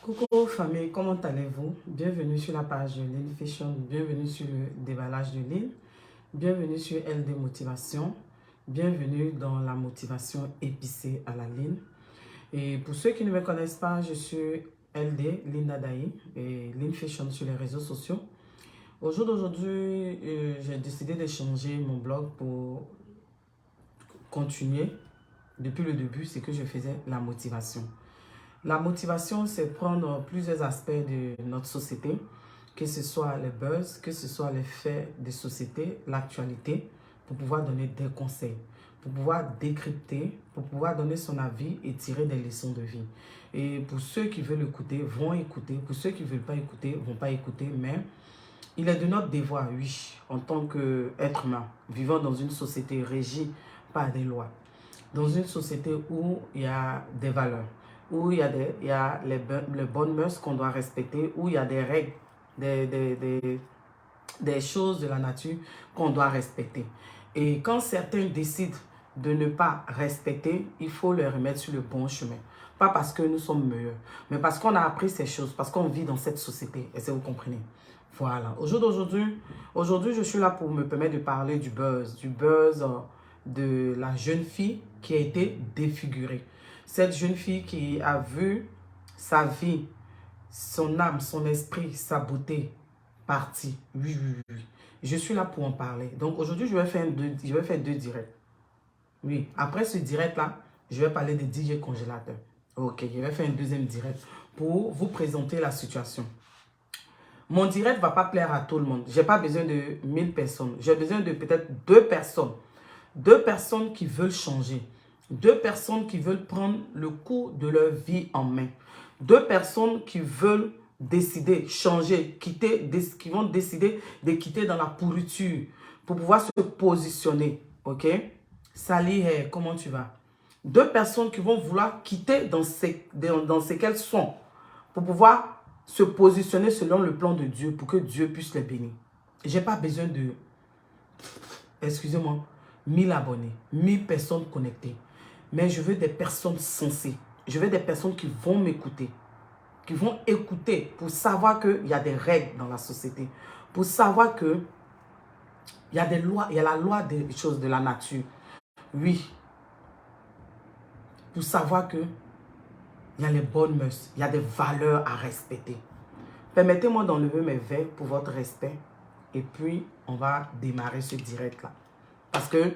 Coucou famille, comment allez-vous? Bienvenue sur la page de Lynn Fashion, bienvenue sur le déballage de Lynn, bienvenue sur LD Motivation, bienvenue dans la motivation épicée à la Lynn. Et pour ceux qui ne me connaissent pas, je suis LD, Linda Daï, et Lynn Fashion sur les réseaux sociaux. Au jour d'aujourd'hui, j'ai décidé de changer mon blog pour continuer. Depuis le début, c'est que je faisais la motivation. La motivation, c'est prendre plusieurs aspects de notre société, que ce soit les buzz, que ce soit les faits de société, l'actualité, pour pouvoir donner des conseils, pour pouvoir décrypter, pour pouvoir donner son avis et tirer des leçons de vie. Et pour ceux qui veulent écouter, vont écouter. Pour ceux qui ne veulent pas écouter, vont pas écouter. Mais il est de notre devoir, oui, en tant qu'être humain, vivant dans une société régie par des lois, dans une société où il y a des valeurs, où il y a les bonnes mœurs qu'on doit respecter, où il y a des règles, des choses de la nature qu'on doit respecter. Et quand certains décident de ne pas respecter, il faut les remettre sur le bon chemin. Pas parce que nous sommes meilleurs, mais parce qu'on a appris ces choses, parce qu'on vit dans cette société. Est-ce que vous comprenez? Voilà. Aujourd'hui, je suis là pour me permettre de parler du buzz de la jeune fille qui a été défigurée. Cette jeune fille qui a vu sa vie, son âme, son esprit, sa beauté partie. Oui, oui, oui. Je suis là pour en parler. Donc aujourd'hui, je vais faire deux directs. Oui, après ce direct-là, je vais parler des DJ congélateurs. Ok, je vais faire un deuxième direct pour vous présenter la situation. Mon direct ne va pas plaire à tout le monde. Je n'ai pas besoin de 1000 personnes. J'ai besoin de peut-être 2 personnes. 2 personnes qui veulent changer. 2 personnes qui veulent prendre le cours de leur vie en main. 2 personnes qui veulent décider, changer, quitter, qui vont décider de quitter dans la pourriture pour pouvoir se positionner. Ok? Sally, comment tu vas? 2 personnes qui vont vouloir quitter dans ce qu'elles sont pour pouvoir se positionner selon le plan de Dieu pour que Dieu puisse les bénir. Je n'ai pas besoin de, excusez-moi, 1000 abonnés, 1000 personnes connectées. Mais je veux des personnes sensées. Je veux des personnes qui vont m'écouter, qui vont écouter pour savoir qu'il y a des règles dans la société, pour savoir qu'il y a des lois, il y a la loi des choses de la nature. Oui. Pour savoir que il y a les bonnes mœurs, il y a des valeurs à respecter. Permettez-moi d'enlever mes verres pour votre respect. Et puis, on va démarrer ce direct-là. Parce que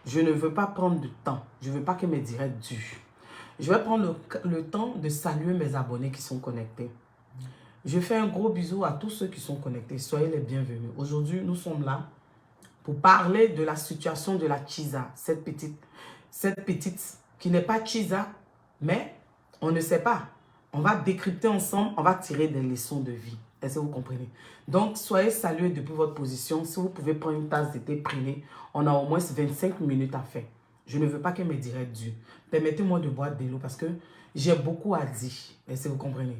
je ne veux pas prendre de temps. Je ne veux pas que mes directs durent. Je vais prendre le temps de saluer mes abonnés qui sont connectés. Je fais un gros bisou à tous ceux qui sont connectés. Soyez les bienvenus. Aujourd'hui, nous sommes là pour parler de la situation de la Chisa. Cette petite qui n'est pas Chisa, mais on ne sait pas. On va décrypter ensemble, on va tirer des leçons de vie. Est-ce que vous comprenez? Donc, soyez salués depuis votre position. Si vous pouvez prendre une tasse de thé, prenez. On a au moins 25 minutes à faire. Je ne veux pas que mes directs durent. Permettez-moi de boire de l'eau parce que j'ai beaucoup à dire. Est-ce que vous comprenez?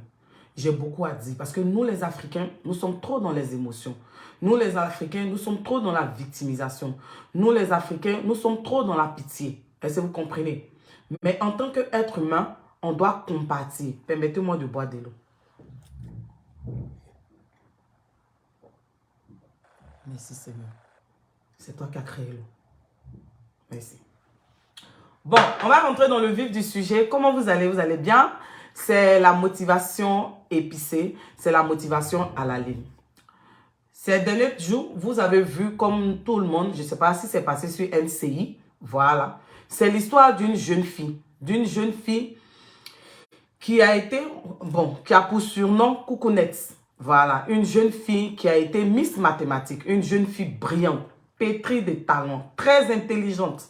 J'ai beaucoup à dire parce que nous, les Africains, nous sommes trop dans les émotions. Nous, les Africains, nous sommes trop dans la victimisation. Nous, les Africains, nous sommes trop dans la pitié. Est-ce que vous comprenez? Mais en tant qu'être humain, on doit compatir. Permettez-moi de boire de l'eau. Merci Seigneur. C'est toi qui as créé l'eau. Merci. Bon, on va rentrer dans le vif du sujet. Comment vous allez? Vous allez bien? C'est la motivation épicée. C'est la motivation à la ligne. Ces derniers jours, vous avez vu comme tout le monde, je ne sais pas si c'est passé sur NCI. Voilà. C'est l'histoire d'une jeune fille. D'une jeune fille qui a été, qui a pour surnom Coucounette. Voilà, une jeune fille qui a été Miss Mathématiques, une jeune fille brillante, pétrie de talents, très intelligente,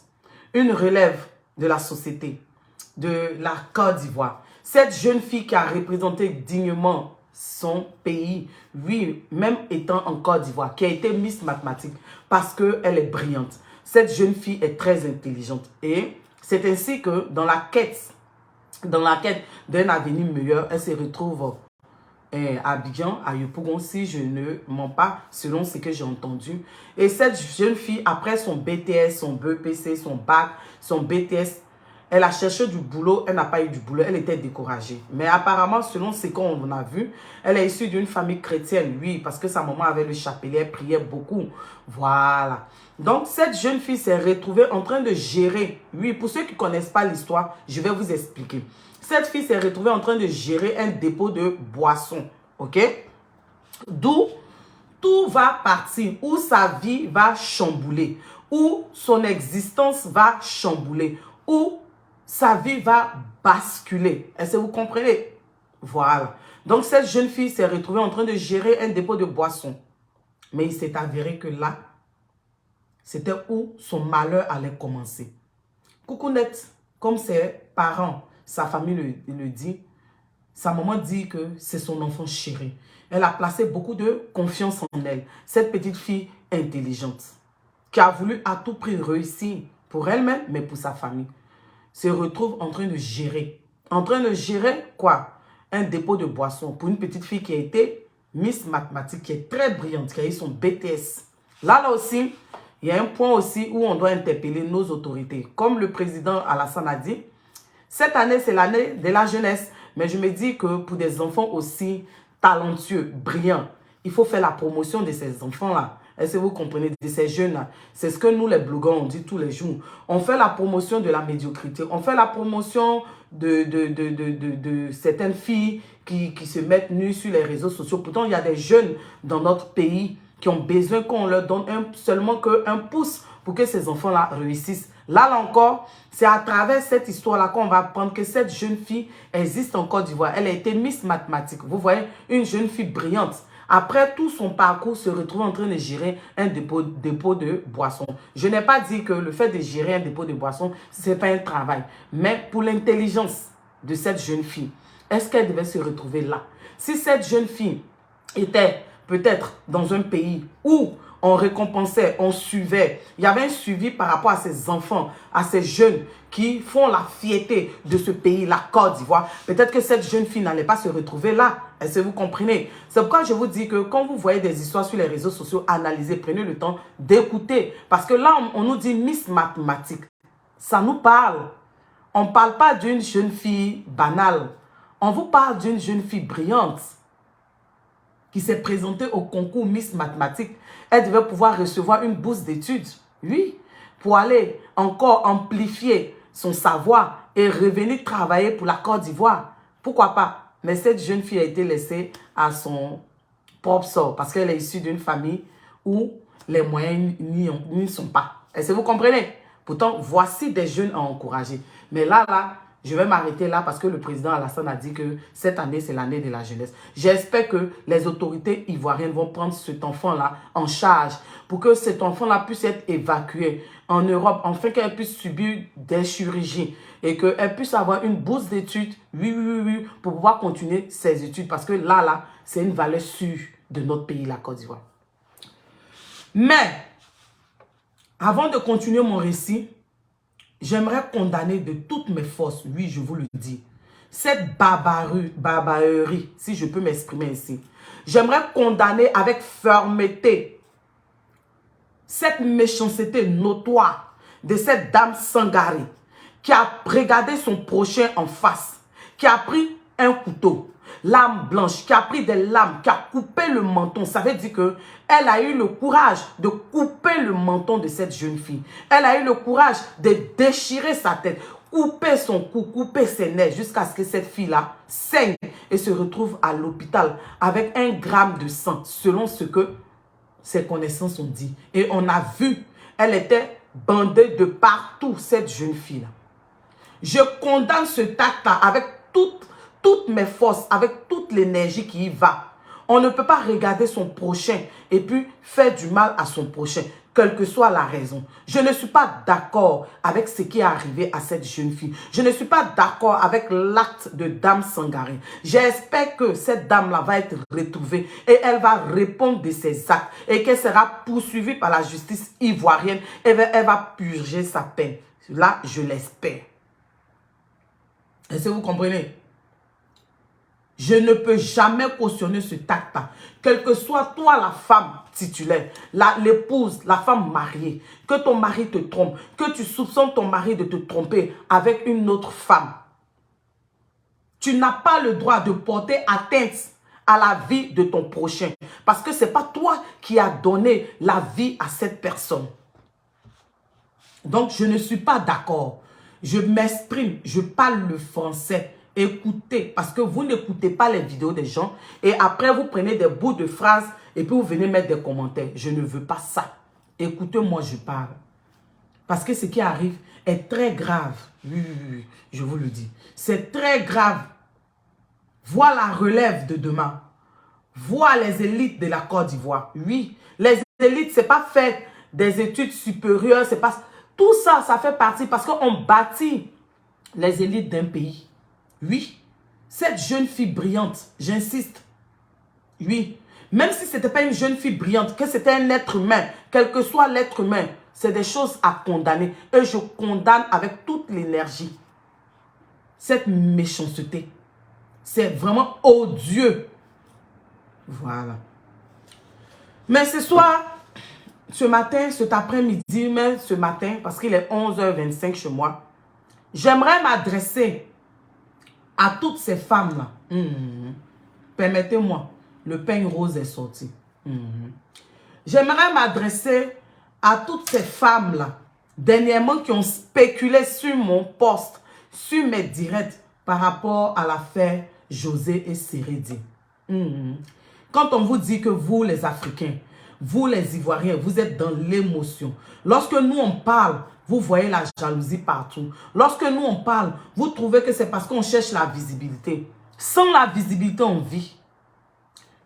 une relève de la société, de la Côte d'Ivoire. Cette jeune fille qui a représenté dignement son pays, oui, même étant en Côte d'Ivoire, qui a été Miss Mathématiques parce qu'elle est brillante. Cette jeune fille est très intelligente et c'est ainsi que dans la quête d'un avenir meilleur, elle se retrouve à Abidjan, à Yopougon, si je ne mens pas, selon ce que j'ai entendu. Et cette jeune fille, après son BTS, son BEPC, son bac, son BTS, Elle a cherché du boulot, elle n'a pas eu du boulot, elle était découragée. Mais apparemment, selon ce qu'on a vu, elle est issue d'une famille chrétienne, oui, parce que sa maman avait le chapelet, elle priait beaucoup. Voilà. Donc, cette jeune fille s'est retrouvée en train de gérer. Oui, pour ceux qui ne connaissent pas l'histoire, je vais vous expliquer. Cette fille s'est retrouvée en train de gérer un dépôt de boissons, ok? D'où tout va partir, où sa vie va chambouler, où son existence va chambouler, où sa vie va basculer. Est-ce que vous comprenez? Voilà. Donc, cette jeune fille s'est retrouvée en train de gérer un dépôt de boissons. Mais il s'est avéré que là, c'était où son malheur allait commencer. Coucounette, comme ses parents, sa famille le dit, sa maman dit que c'est son enfant chéri. Elle a placé beaucoup de confiance en elle. Cette petite fille intelligente, qui a voulu à tout prix réussir pour elle-même, mais pour sa famille, se retrouve en train de gérer. En train de gérer quoi? Un dépôt de boissons pour une petite fille qui a été Miss Mathématiques, qui est très brillante, qui a eu son BTS. Là aussi, il y a un point aussi où on doit interpeller nos autorités. Comme le président Alassane a dit, cette année, c'est l'année de la jeunesse. Mais je me dis que pour des enfants aussi talentueux, brillants, il faut faire la promotion de ces enfants-là. Est-ce que vous comprenez? De ces jeunes-là. C'est ce que nous, les blogueurs, on dit tous les jours. On fait la promotion de la médiocrité. On fait la promotion de certaines filles qui se mettent nues sur les réseaux sociaux. Pourtant, il y a des jeunes dans notre pays qui ont besoin qu'on leur donne seulement qu'un pouce pour que ces enfants-là réussissent. Là encore, c'est à travers cette histoire-là qu'on va apprendre que cette jeune fille existe en Côte d'Ivoire. Elle a été Miss Mathématiques. Vous voyez, une jeune fille brillante. Après tout son parcours, se retrouve en train de gérer un dépôt de boissons. Je n'ai pas dit que le fait de gérer un dépôt de boissons, ce n'est pas un travail. Mais pour l'intelligence de cette jeune fille, est-ce qu'elle devait se retrouver là? Si cette jeune fille était peut-être dans un pays où on récompensait, on suivait. Il y avait un suivi par rapport à ces enfants, à ces jeunes qui font la fierté de ce pays, la Côte d'Ivoire. Peut-être que cette jeune fille n'allait pas se retrouver là. Est-ce que vous comprenez? C'est pourquoi je vous dis que quand vous voyez des histoires sur les réseaux sociaux, analysez, prenez le temps d'écouter. Parce que là, on nous dit Miss Mathématiques. Ça nous parle. On ne parle pas d'une jeune fille banale. On vous parle d'une jeune fille brillante qui s'est présentée au concours Miss Mathématiques. Elle devait pouvoir recevoir une bourse d'études, oui, pour aller encore amplifier son savoir et revenir travailler pour la Côte d'Ivoire. Pourquoi pas? Mais cette jeune fille a été laissée à son propre sort parce qu'elle est issue d'une famille où les moyens n'y sont pas. Est-ce que vous comprenez? Pourtant, voici des jeunes à encourager. Mais là, je vais m'arrêter là parce que le président Alassane a dit que cette année, c'est l'année de la jeunesse. J'espère que les autorités ivoiriennes vont prendre cet enfant-là en charge pour que cet enfant-là puisse être évacué en Europe, afin qu'elle puisse subir des chirurgies et qu'elle puisse avoir une bourse d'études, oui, pour pouvoir continuer ses études. Parce que là, c'est une valeur sûre de notre pays, la Côte d'Ivoire. Mais, avant de continuer mon récit, j'aimerais condamner de toutes mes forces, oui, je vous le dis, cette barbarie, si je peux m'exprimer ici. J'aimerais condamner avec fermeté cette méchanceté notoire de cette dame Sangaré qui a regardé son prochain en face, qui a pris un couteau, lame blanche, qui a pris des lames, qui a coupé le menton. Ça veut dire qu'elle a eu le courage de couper le menton de cette jeune fille. Elle a eu le courage de déchirer sa tête, couper son cou, couper ses nerfs jusqu'à ce que cette fille-là saigne et se retrouve à l'hôpital avec 1 gramme de sang, selon ce que ses connaissances ont dit. Et on a vu, elle était bandée de partout, cette jeune fille-là. Je condamne ce acte-là avec toutes mes forces, avec toute l'énergie qui y va. On ne peut pas regarder son prochain et puis faire du mal à son prochain, quelle que soit la raison. Je ne suis pas d'accord avec ce qui est arrivé à cette jeune fille. Je ne suis pas d'accord avec l'acte de Dame Sangaré. J'espère que cette dame-là va être retrouvée et elle va répondre de ses actes et qu'elle sera poursuivie par la justice ivoirienne et elle va purger sa peine. Là, je l'espère. Est-ce que vous comprenez? Je ne peux jamais cautionner ce acte-là. Quelle que soit toi la femme titulaire, l'épouse, la femme mariée, que ton mari te trompe, que tu soupçonnes ton mari de te tromper avec une autre femme. Tu n'as pas le droit de porter atteinte à la vie de ton prochain. Parce que ce n'est pas toi qui as donné la vie à cette personne. Donc, je ne suis pas d'accord. Je m'exprime, je parle le français. Écoutez, parce que vous n'écoutez pas les vidéos des gens et après vous prenez des bouts de phrases et puis vous venez mettre des commentaires. Je ne veux pas ça. Écoutez-moi, je parle. Parce que ce qui arrive est très grave. Oui, oui, oui, je vous le dis. C'est très grave. Vois la relève de demain. Vois les élites de la Côte d'Ivoire. Oui, les élites, ce n'est pas fait des études supérieures. C'est pas... Tout ça, ça fait partie parce qu'on bâtit les élites d'un pays. Oui, cette jeune fille brillante, j'insiste. Oui, même si ce n'était pas une jeune fille brillante, que c'était un être humain, quel que soit l'être humain, c'est des choses à condamner. Et je condamne avec toute l'énergie cette méchanceté. C'est vraiment odieux. Voilà. Mais ce soir, ce matin, cet après-midi, mais ce matin, parce qu'il est 11h25 chez moi, j'aimerais m'adresser à toutes ces femmes-là. Permettez-moi, le peigne rose est sorti. J'aimerais m'adresser à toutes ces femmes-là, dernièrement qui ont spéculé sur mon post, sur mes directs, par rapport à l'affaire José et Siridi. Quand on vous dit que vous, les Africains, vous, les Ivoiriens, vous êtes dans l'émotion. Lorsque nous, on parle, vous voyez la jalousie partout. Lorsque nous, on parle, vous trouvez que c'est parce qu'on cherche la visibilité. Sans la visibilité, on vit.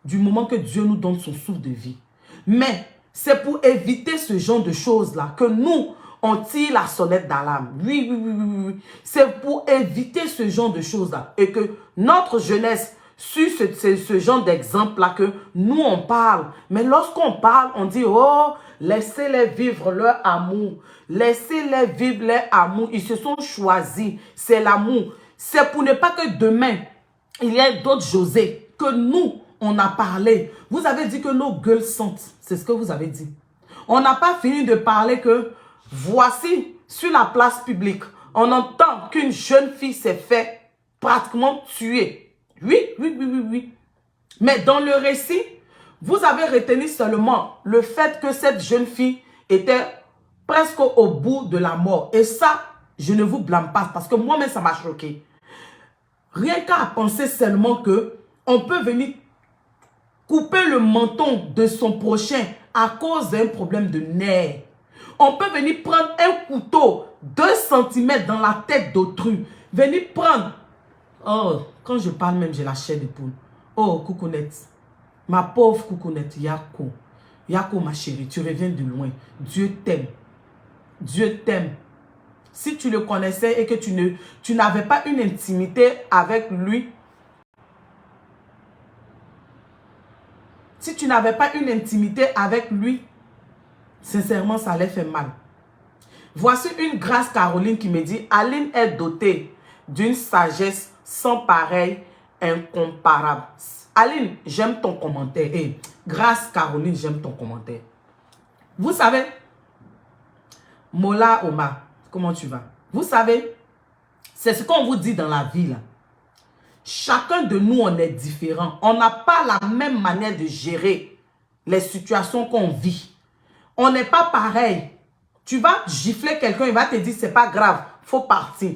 Du moment que Dieu nous donne son souffle de vie. Mais c'est pour éviter ce genre de choses-là que nous, on tire la sonnette d'alarme. Oui, oui, oui, oui, oui. C'est pour éviter ce genre de choses-là. Et que notre jeunesse, sur ce genre d'exemple-là que nous, on parle. Mais lorsqu'on parle, on dit, oh, laissez-les vivre leur amour. Laissez-les vivre leur amour. Ils se sont choisis. C'est l'amour. C'est pour ne pas que demain, il y ait d'autres José que nous, on a parlé. Vous avez dit que nos gueules sentent. C'est ce que vous avez dit. On n'a pas fini de parler que voici, sur la place publique, on entend qu'une jeune fille s'est fait pratiquement tuer. Oui, oui, oui, oui, oui. Mais dans le récit, vous avez retenu seulement le fait que cette jeune fille était presque au bout de la mort. Et ça, je ne vous blâme pas parce que moi-même, ça m'a choqué. Rien qu'à penser seulement que on peut venir couper le menton de son prochain à cause d'un problème de nerfs. On peut venir prendre un couteau 2 cm dans la tête d'autrui. Venir prendre... Oh, quand je parle même, j'ai la chair de poule. Oh, Coucounette. Ma pauvre Coucounette, Yako. Yako, ma chérie, tu reviens de loin. Dieu t'aime. Dieu t'aime. Si tu le connaissais et que tu n'avais pas une intimité avec lui, si tu n'avais pas une intimité avec lui, sincèrement, ça allait faire mal. Voici une Grâce Caroline qui me dit, Aline est dotée d'une sagesse sans pareil, incomparable. Aline, j'aime ton commentaire. Hey, Grâce Caroline, j'aime ton commentaire. Vous savez, Mola Omar, comment tu vas? Vous savez, c'est ce qu'on vous dit dans la vie là. Chacun de nous, on est différent. On n'a pas la même manière de gérer les situations qu'on vit. On n'est pas pareil. Tu vas gifler quelqu'un, il va te dire, c'est pas grave, faut partir.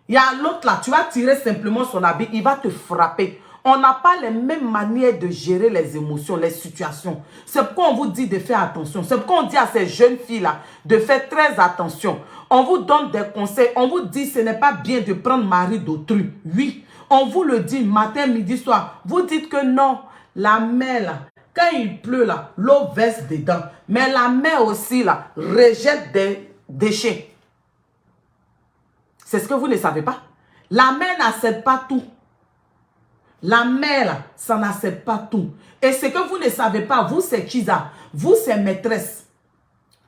Il y a l'autre là, tu vas tirer simplement son habit, il va te frapper. On n'a pas les mêmes manières de gérer les émotions, les situations. C'est pourquoi on vous dit de faire attention. C'est pourquoi on dit à ces jeunes filles-là de faire très attention. On vous donne des conseils. On vous dit ce n'est pas bien de prendre mari d'autrui. Oui, on vous le dit matin, midi, soir. Vous dites que non, la mer là, quand il pleut là, l'eau verse dedans. Mais la mer aussi là, rejette des déchets. C'est ce que vous ne savez pas. La mer n'accepte pas tout. La mer, là, ça n'accepte pas tout. Et ce que vous ne savez pas, vous, c'est Kiza, vous, c'est maîtresse,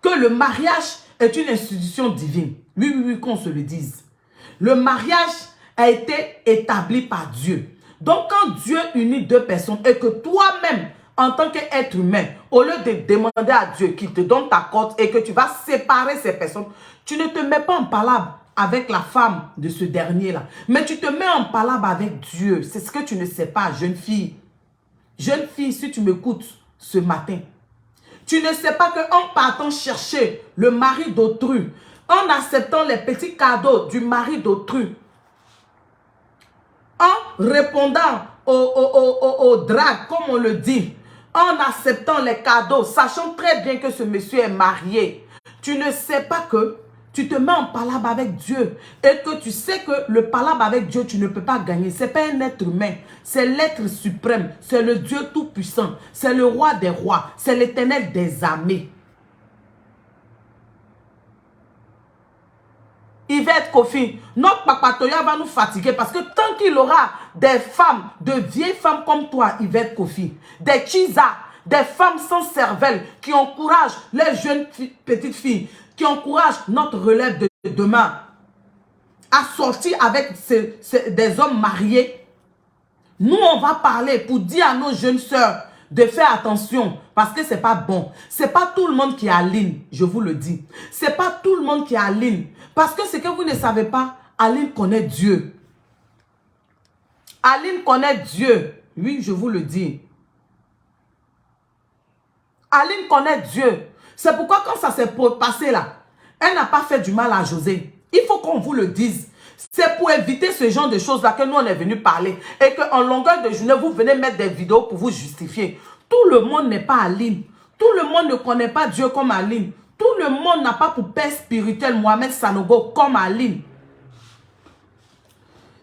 que le mariage est une institution divine. Oui, oui, oui, qu'on se le dise. Le mariage a été établi par Dieu. Donc, quand Dieu unit deux personnes et que toi-même, en tant qu'être humain, au lieu de demander à Dieu qu'il te donne ta cote et que tu vas séparer ces personnes, tu ne te mets pas en palabre avec la femme de ce dernier-là. Mais tu te mets en palabre avec Dieu. C'est ce que tu ne sais pas, jeune fille. Jeune fille, si tu m'écoutes ce matin, tu ne sais pas qu'en partant chercher le mari d'autrui, en acceptant les petits cadeaux du mari d'autrui, en répondant au drag, comme on le dit, en acceptant les cadeaux, sachant très bien que ce monsieur est marié, tu ne sais pas que tu te mets en palabre avec Dieu et que tu sais que le palabre avec Dieu, tu ne peux pas gagner. Ce n'est pas un être humain, c'est l'être suprême, c'est le Dieu tout-puissant, c'est le roi des rois, c'est l'Éternel des armées. Yvette Kofi, notre papatoya va nous fatiguer parce que tant qu'il aura des femmes, de vieilles femmes comme toi, Yvette Kofi, des chisa, des femmes sans cervelle qui encouragent les jeunes petites filles, qui encouragent notre relève de demain à sortir avec des hommes mariés, nous on va parler pour dire à nos jeunes sœurs de faire attention parce que c'est pas bon. C'est pas tout le monde qui est en ligne, je vous le dis. C'est pas tout le monde qui est en ligne. Parce que ce que vous ne savez pas, Aline connaît Dieu. Aline connaît Dieu. Oui, je vous le dis. Aline connaît Dieu. C'est pourquoi quand ça s'est passé là, elle n'a pas fait du mal à José. Il faut qu'on vous le dise. C'est pour éviter ce genre de choses-là que nous on est venu parler. Et qu'en longueur de journée, vous venez mettre des vidéos pour vous justifier. Tout le monde n'est pas Aline. Tout le monde ne connaît pas Dieu comme Aline. Tout le monde n'a pas pour père spirituel Mohamed Sanogo comme Aline.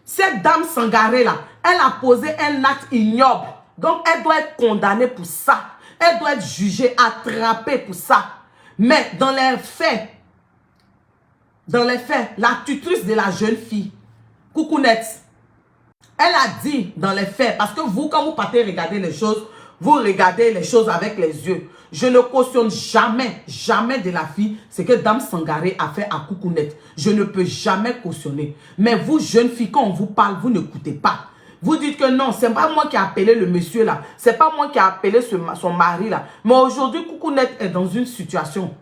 Cette dame Sangaré là, elle a posé un acte ignoble. Donc elle doit être condamnée pour ça. Elle doit être jugée, attrapée pour ça. Mais dans les faits, la tutrice de la jeune fille, Coucounette, elle a dit dans les faits, parce que vous, quand vous partez regarder les choses, vous regardez les choses avec les yeux. Je ne cautionne jamais, jamais de la fille ce que Dame Sangaré a fait à Coucounette. Je ne peux jamais cautionner. Mais vous, jeunes filles, quand on vous parle, vous n'écoutez pas. Vous dites que non, c'est pas moi qui ai appelé le monsieur là. C'est pas moi qui ai appelé son mari là. Mais aujourd'hui, Coucounette est dans une situation.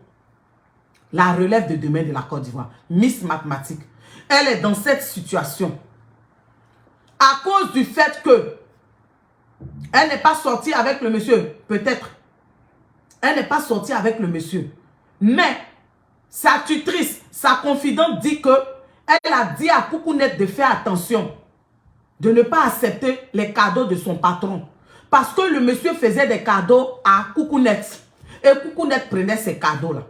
La relève de demain de la Côte d'Ivoire. Miss Mathématiques. Elle est dans cette situation. À cause du fait que elle n'est pas sortie avec le monsieur. Peut-être. Elle n'est pas sortie avec le monsieur. Mais sa tutrice, sa confidente dit que elle a dit à Coucounette de faire attention. De ne pas accepter les cadeaux de son patron. Parce que le monsieur faisait des cadeaux à Coucounette. Et Coucounette prenait ces cadeaux-là.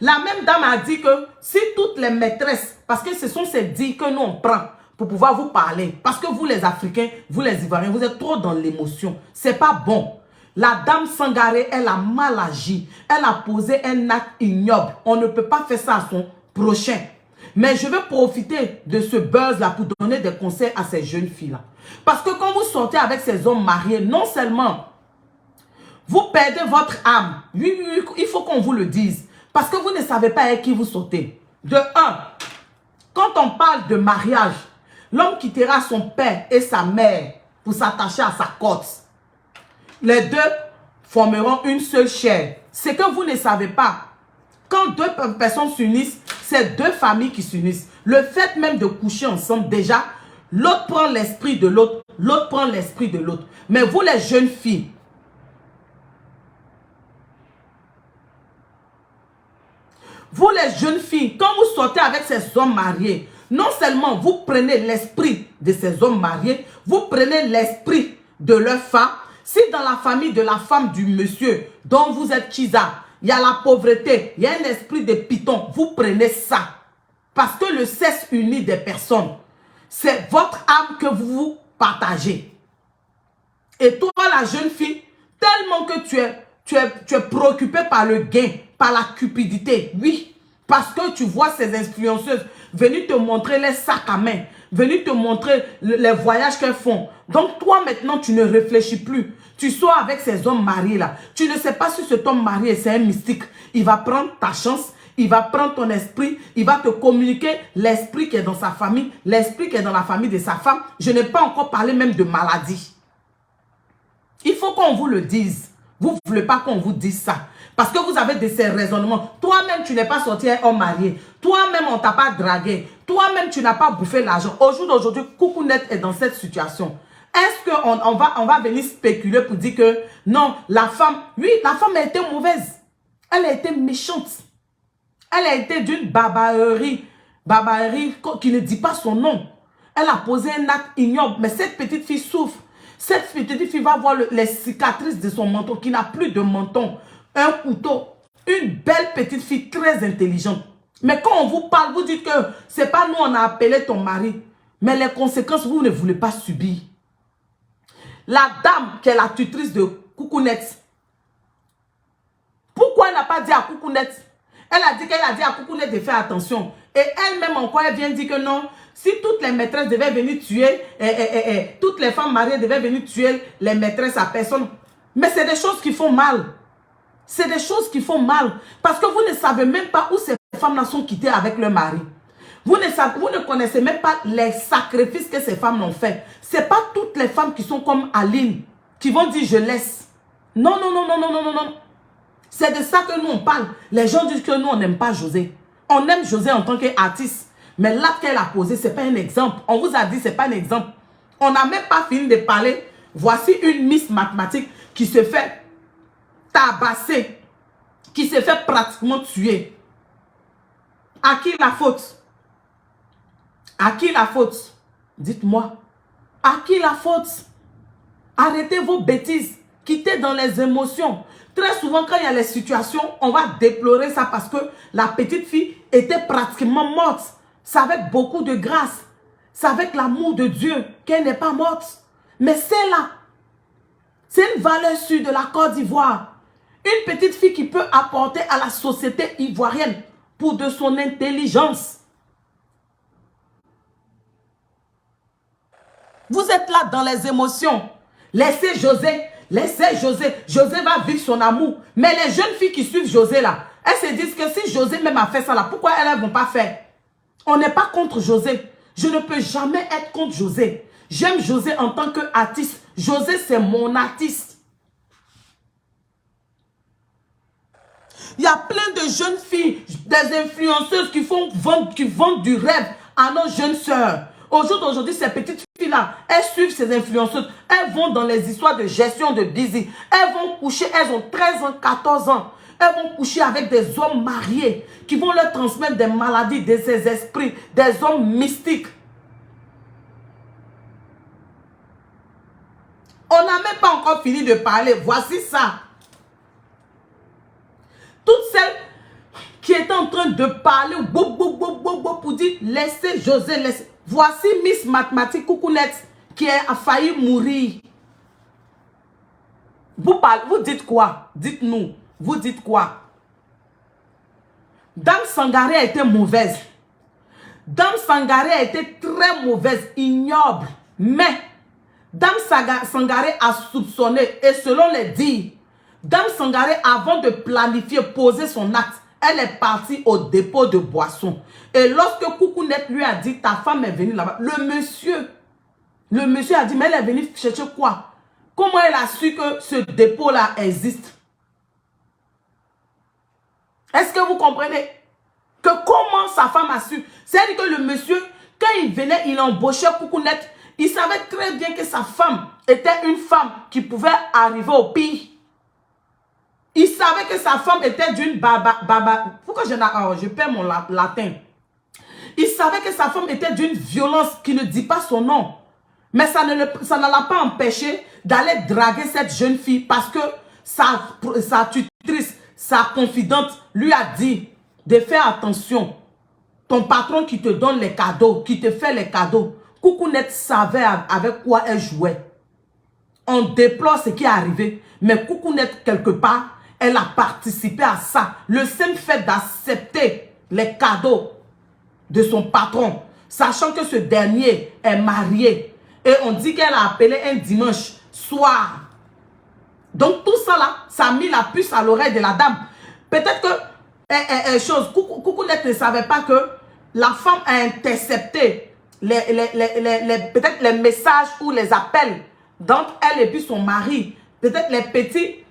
La même dame a dit que si toutes les maîtresses, parce que ce sont ces dits que nous on prend pour pouvoir vous parler, parce que vous les Africains, vous les Ivoiriens, vous êtes trop dans l'émotion. C'est pas bon. La dame Sangaré, elle a mal agi. Elle a posé un acte ignoble. On ne peut pas faire ça à son prochain. Mais je vais profiter de ce buzz-là pour donner des conseils à ces jeunes filles-là. Parce que quand vous sortez avec ces hommes mariés, non seulement vous perdez votre âme. Oui, il faut qu'on vous le dise. Parce que vous ne savez pas avec qui vous sortez. De un, quand on parle de mariage, l'homme quittera son père et sa mère pour s'attacher à sa côte. Les deux formeront une seule chair. Ce que vous ne savez pas, quand deux personnes s'unissent, c'est deux familles qui s'unissent. Le fait même de coucher ensemble, déjà, l'autre prend l'esprit de l'autre, l'autre prend l'esprit de l'autre. Mais vous les jeunes filles, quand vous sortez avec ces hommes mariés, non seulement vous prenez l'esprit de ces hommes mariés, vous prenez l'esprit de leur femme. Si dans la famille de la femme du monsieur dont vous êtes Chisa, il y a la pauvreté, il y a un esprit de python, vous prenez ça. Parce que le sexe uni des personnes, c'est votre âme que vous partagez. Et toi, la jeune fille, tellement que tu es préoccupée par le gain, par la cupidité, oui, parce que tu vois ces influenceuses venir te montrer les sacs à main, venir te montrer les voyages qu'elles font. Donc toi maintenant, tu ne réfléchis plus. Tu sors avec ces hommes mariés là. Tu ne sais pas si cet homme marié, c'est un mystique. Il va prendre ta chance, il va prendre ton esprit, il va te communiquer l'esprit qui est dans sa famille, l'esprit qui est dans la famille de sa femme. Je n'ai pas encore parlé même de maladie. Il faut qu'on vous le dise. Vous ne voulez pas qu'on vous dise ça. Parce que vous avez de ces raisonnements. Toi-même, tu n'es pas sorti un homme marié. Toi-même, on ne t'a pas dragué. Toi-même, tu n'as pas bouffé l'argent. Au jour d'aujourd'hui, Coucounette est dans cette situation. Est-ce qu'on va venir spéculer pour dire que non, la femme, oui, la femme a été mauvaise. Elle a été méchante. Elle a été d'une barbarie qui ne dit pas son nom. Elle a posé un acte ignoble. Mais cette petite fille souffre. Cette petite fille va voir les cicatrices de son menton, qui n'a plus de menton. Un couteau. Une belle petite fille très intelligente. Mais quand on vous parle, vous dites que c'est pas nous, on a appelé ton mari. Mais les conséquences, vous ne voulez pas subir. La dame qui est la tutrice de Coucounette. Pourquoi elle n'a pas dit à Coucounette? Elle a dit qu'elle a dit à Coucounette de faire attention. Et elle-même encore, elle vient dire que non, si toutes les maîtresses devaient venir tuer, toutes les femmes mariées devaient venir tuer les maîtresses à personne. Mais c'est des choses qui font mal. C'est des choses qui font mal. Parce que vous ne savez même pas où ces femmes-là sont quittées avec leur mari. Vous ne connaissez même pas les sacrifices que ces femmes ont fait. Ce n'est pas toutes les femmes qui sont comme Aline, qui vont dire je laisse. Non, non, non, non, non, non, non, non. C'est de ça que nous on parle. Les gens disent que nous on n'aime pas José. On aime José en tant qu'artiste. Mais l'acte qu'elle a posé, ce n'est pas un exemple. On vous a dit ce n'est pas un exemple. On n'a même pas fini de parler. Voici une Miss Mathématiques qui se fait tabasser, qui se fait pratiquement tuer. À qui la faute? À qui la faute? Dites-moi. À qui la faute? Arrêtez vos bêtises. Quittez dans les émotions. Très souvent, quand il y a les situations, on va déplorer ça parce que la petite fille était pratiquement morte. C'est avec beaucoup de grâce. C'est avec l'amour de Dieu qu'elle n'est pas morte. Mais c'est là. C'est une valeur sûre de la Côte d'Ivoire. Une petite fille qui peut apporter à la société ivoirienne pour de son intelligence. Vous êtes là dans les émotions. Laissez José. Laissez José. José va vivre son amour. Mais les jeunes filles qui suivent José là, elles se disent que si José même a fait ça là, pourquoi elles ne vont pas faire? On n'est pas contre José. Je ne peux jamais être contre José. J'aime José en tant qu'artiste. José, c'est mon artiste. Il y a plein de jeunes filles, des influenceuses qui vendent du rêve à nos jeunes sœurs. Au jour d'aujourd'hui, ces petites filles-là, elles suivent ces influenceuses. Elles vont dans les histoires de gestion de busy. Elles vont coucher, elles ont 13 ans, 14 ans. Elles vont coucher avec des hommes mariés qui vont leur transmettre des maladies, de ces esprits, des hommes mystiques. On n'a même pas encore fini de parler. Voici ça. Toutes celles qui étaient en train de parler pour dire laissez José, laissez. Voici Miss Mathématiques Coucounette qui a failli mourir. Vous dites quoi? Dites-nous. Vous dites quoi? Dame Sangaré a été mauvaise. Dame Sangaré a été très mauvaise, ignoble. Mais Dame Sangaré a soupçonné et selon les dires, Dame Sangaré, avant de planifier, poser son acte, elle est partie au dépôt de boissons. Et lorsque Coucounette lui a dit, ta femme est venue là-bas, le monsieur a dit, mais elle est venue chercher quoi? Comment elle a su que ce dépôt-là existe? Est-ce que vous comprenez? Que comment sa femme a su? C'est-à-dire que le monsieur, quand il venait, il embauchait Coucounette, il savait très bien que sa femme était une femme qui pouvait arriver au pire. Il savait que sa femme était d'une pourquoi je perds mon latin? Il savait que sa femme était d'une violence qui ne dit pas son nom. Mais ça ne l'a pas empêché d'aller draguer cette jeune fille parce que sa tutrice, sa confidente lui a dit de faire attention. Ton patron qui te donne les cadeaux, qui te fait les cadeaux. Coucounette savait avec quoi elle jouait. On déplore ce qui est arrivé. Mais Coucounette, quelque part, elle a participé à ça. Le simple fait d'accepter les cadeaux de son patron, sachant que ce dernier est marié. Et on dit qu'elle a appelé un dimanche soir. Donc tout ça là, ça a mis la puce à l'oreille de la dame. Peut-être que Coucounette ne savait pas que la femme a intercepté peut-être les messages ou les appels d'entre elle et puis son mari. Peut-être les petits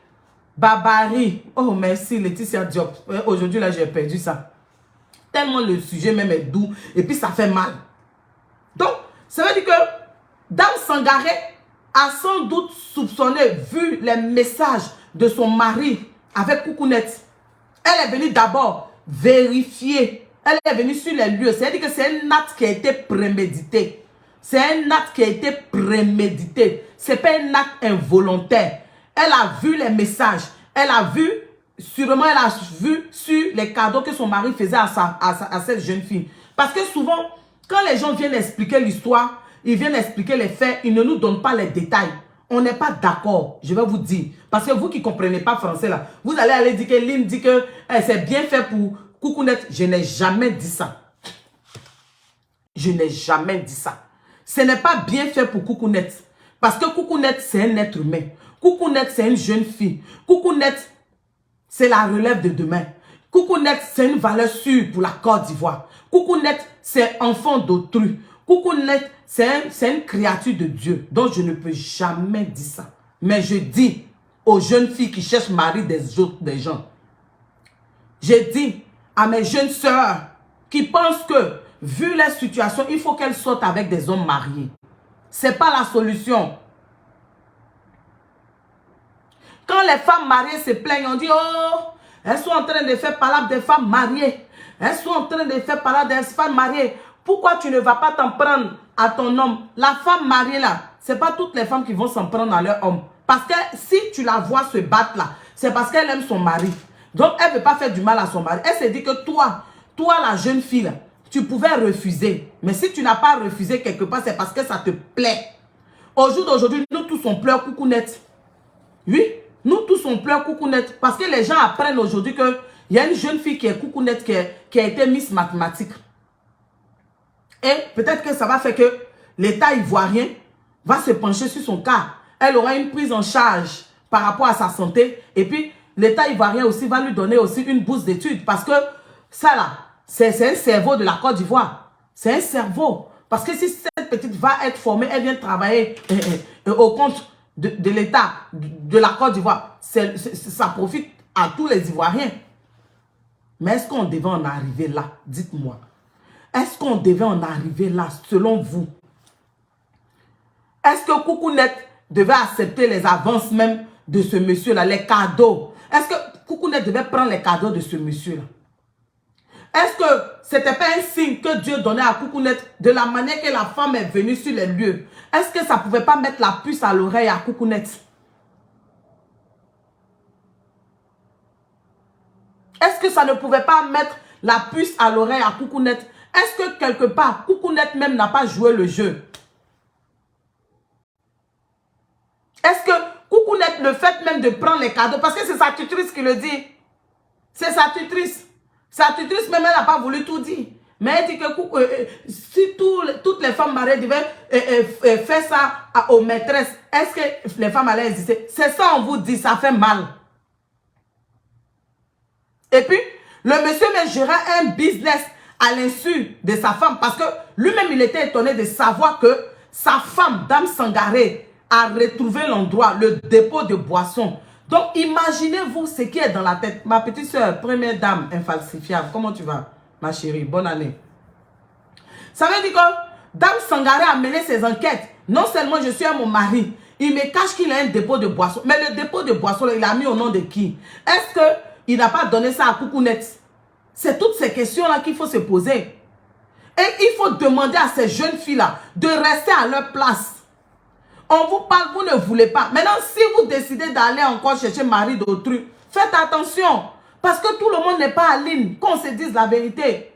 barbaries. Oh, merci Laetitia Diop. Aujourd'hui, là, j'ai perdu ça. Tellement le sujet même est doux et puis ça fait mal. Donc, ça veut dire que Dame Sangaré a sans doute soupçonné, vu les messages de son mari avec Coucounette. Elle est venue d'abord vérifier. Elle est venue sur les lieux. C'est-à-dire que c'est un acte qui a été prémédité. C'est un acte qui a été prémédité. Ce n'est pas un acte involontaire. Elle a vu les messages. Elle a vu, sûrement elle a vu sur les cadeaux que son mari faisait à cette jeune fille. Parce que souvent, quand les gens viennent expliquer l'histoire, ils viennent expliquer les faits, ils ne nous donnent pas les détails. On n'est pas d'accord, je vais vous dire. Parce que vous qui ne comprenez pas français là, vous allez aller dire que Lynn dit que c'est bien fait pour Coucounette. Je n'ai jamais dit ça. Je n'ai jamais dit ça. Ce n'est pas bien fait pour Coucounette. Parce que Coucounette, c'est un être humain. Coucounette, c'est une jeune fille. Coucounette, c'est la relève de demain. Coucounette, c'est une valeur sûre pour la Côte d'Ivoire. Coucounette, c'est enfant d'autrui. Coucounette, c'est une créature de Dieu. Donc, je ne peux jamais dire ça. Mais je dis aux jeunes filles qui cherchent mari des gens. Je dis à mes jeunes sœurs qui pensent que, vu la situation, il faut qu'elles sortent avec des hommes mariés. Ce n'est pas la solution. Quand les femmes mariées se plaignent, on dit, oh, elles sont en train de faire parler des femmes mariées. Elles sont en train de faire parler des femmes mariées. Pourquoi tu ne vas pas t'en prendre à ton homme? La femme mariée là, ce n'est pas toutes les femmes qui vont s'en prendre à leur homme. Parce que si tu la vois se battre là, c'est parce qu'elle aime son mari. Donc elle ne veut pas faire du mal à son mari. Elle se dit que toi la jeune fille là, tu pouvais refuser. Mais si tu n'as pas refusé quelque part, c'est parce que ça te plaît. Au jour d'aujourd'hui, nous tous on pleure Coucounette. Oui, nous tous on pleure Coucounette. Parce que les gens apprennent aujourd'hui qu'il y a une jeune fille qui est Coucounette qui a été Miss Mathématiques. Et peut-être que ça va faire que l'État ivoirien va se pencher sur son cas. Elle aura une prise en charge par rapport à sa santé. Et puis, l'État ivoirien aussi va lui donner aussi une bourse d'études. Parce que ça là, c'est un cerveau de la Côte d'Ivoire. C'est un cerveau. Parce que si cette petite va être formée, elle vient travailler au compte de l'État de la Côte d'Ivoire. Ça profite à tous les Ivoiriens. Mais est-ce qu'on devait en arriver là? Dites-moi. Est-ce qu'on devait en arriver là, selon vous? Est-ce que Coucounette devait accepter les avances même de ce monsieur-là, les cadeaux? Est-ce que Coucounette devait prendre les cadeaux de ce monsieur-là? Est-ce que ce n'était pas un signe que Dieu donnait à Coucounette de la manière que la femme est venue sur les lieux? Est-ce que ça ne pouvait pas mettre la puce à l'oreille à Coucounette? Est-ce que ça ne pouvait pas mettre la puce à l'oreille à Coucounette? Est-ce que quelque part, Coucounette même n'a pas joué le jeu? Est-ce que Coucounette, le fait même de prendre les cadeaux, parce que c'est sa tutrice qui le dit. C'est sa tutrice. Sa tutrice même, elle n'a pas voulu tout dire. Mais elle dit que si toutes les femmes mariées devaient faire ça aux maîtresses, est-ce que les femmes allaient exister? C'est ça, on vous dit, ça fait mal. Et puis, le monsieur même gérait un business à l'insu de sa femme. Parce que lui-même, il était étonné de savoir que sa femme, Dame Sangaré, a retrouvé l'endroit, le dépôt de boissons. Donc, imaginez-vous ce qui est dans la tête. Ma petite soeur, première dame infalsifiable. Comment tu vas, ma chérie? Bonne année. Ça veut dire que Dame Sangaré a mené ses enquêtes. Non seulement je suis à mon mari, il me cache qu'il a un dépôt de boissons. Mais le dépôt de boissons, il a mis au nom de qui? Est-ce qu'il n'a pas donné ça à Coucounette? C'est toutes ces questions-là qu'il faut se poser. Et il faut demander à ces jeunes filles-là de rester à leur place. On vous parle, vous ne voulez pas. Maintenant, si vous décidez d'aller encore chercher mari d'autrui, faites attention. Parce que tout le monde n'est pas Aline. Qu'on se dise la vérité.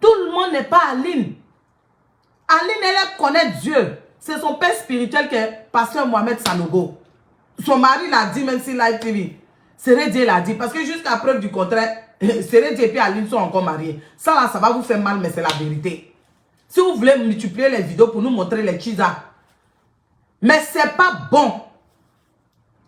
Tout le monde n'est pas Aline. Aline, elle connaît Dieu. C'est son père spirituel qui est pasteur Mohamed Sanogo. Son mari l'a dit, même si Live TV. Seré Dieu l'a dit. Parce que jusqu'à preuve du contraire, Seré Dieu et Aline sont encore mariés. Ça là, ça va vous faire mal, mais c'est la vérité. Si vous voulez multiplier les vidéos pour nous montrer les chisa. Mais c'est pas bon.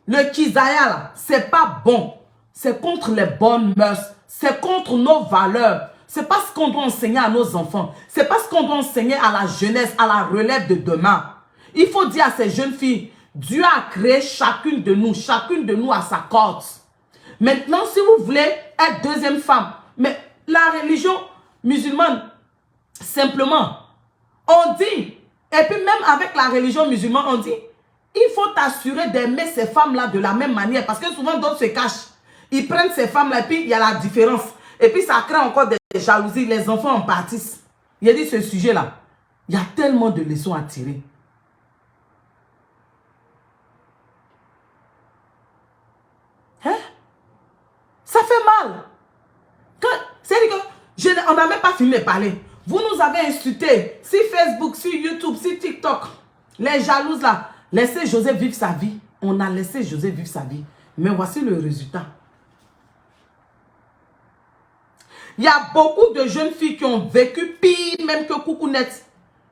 Le kizaya là, c'est pas bon. C'est contre les bonnes mœurs. c'est contre nos valeurs. C'est pas ce qu'on doit enseigner à nos enfants. C'est pas ce qu'on doit enseigner à la jeunesse, à la relève de demain. Il faut dire à ces jeunes filles, Dieu a créé chacune de nous à sa corde. Maintenant, si vous voulez être deuxième femme, mais la religion musulmane, simplement, on dit, et puis même avec la religion musulmane, on dit, il faut t'assurer d'aimer ces femmes-là de la même manière, parce que souvent d'autres se cachent. Ils prennent ces femmes-là et puis il y a la différence. Et puis ça crée encore des jalousies, les enfants en pâtissent. Il a dit ce sujet-là, il y a tellement de leçons à tirer. Hein? Ça fait mal. C'est-à-dire que on n'a même pas fini de parler. Vous nous avez insultés sur Facebook, sur YouTube, sur TikTok. Les jalouses là, laissez José vivre sa vie. On a laissé José vivre sa vie. Mais voici le résultat. Il y a beaucoup de jeunes filles qui ont vécu pire même que Coucounette.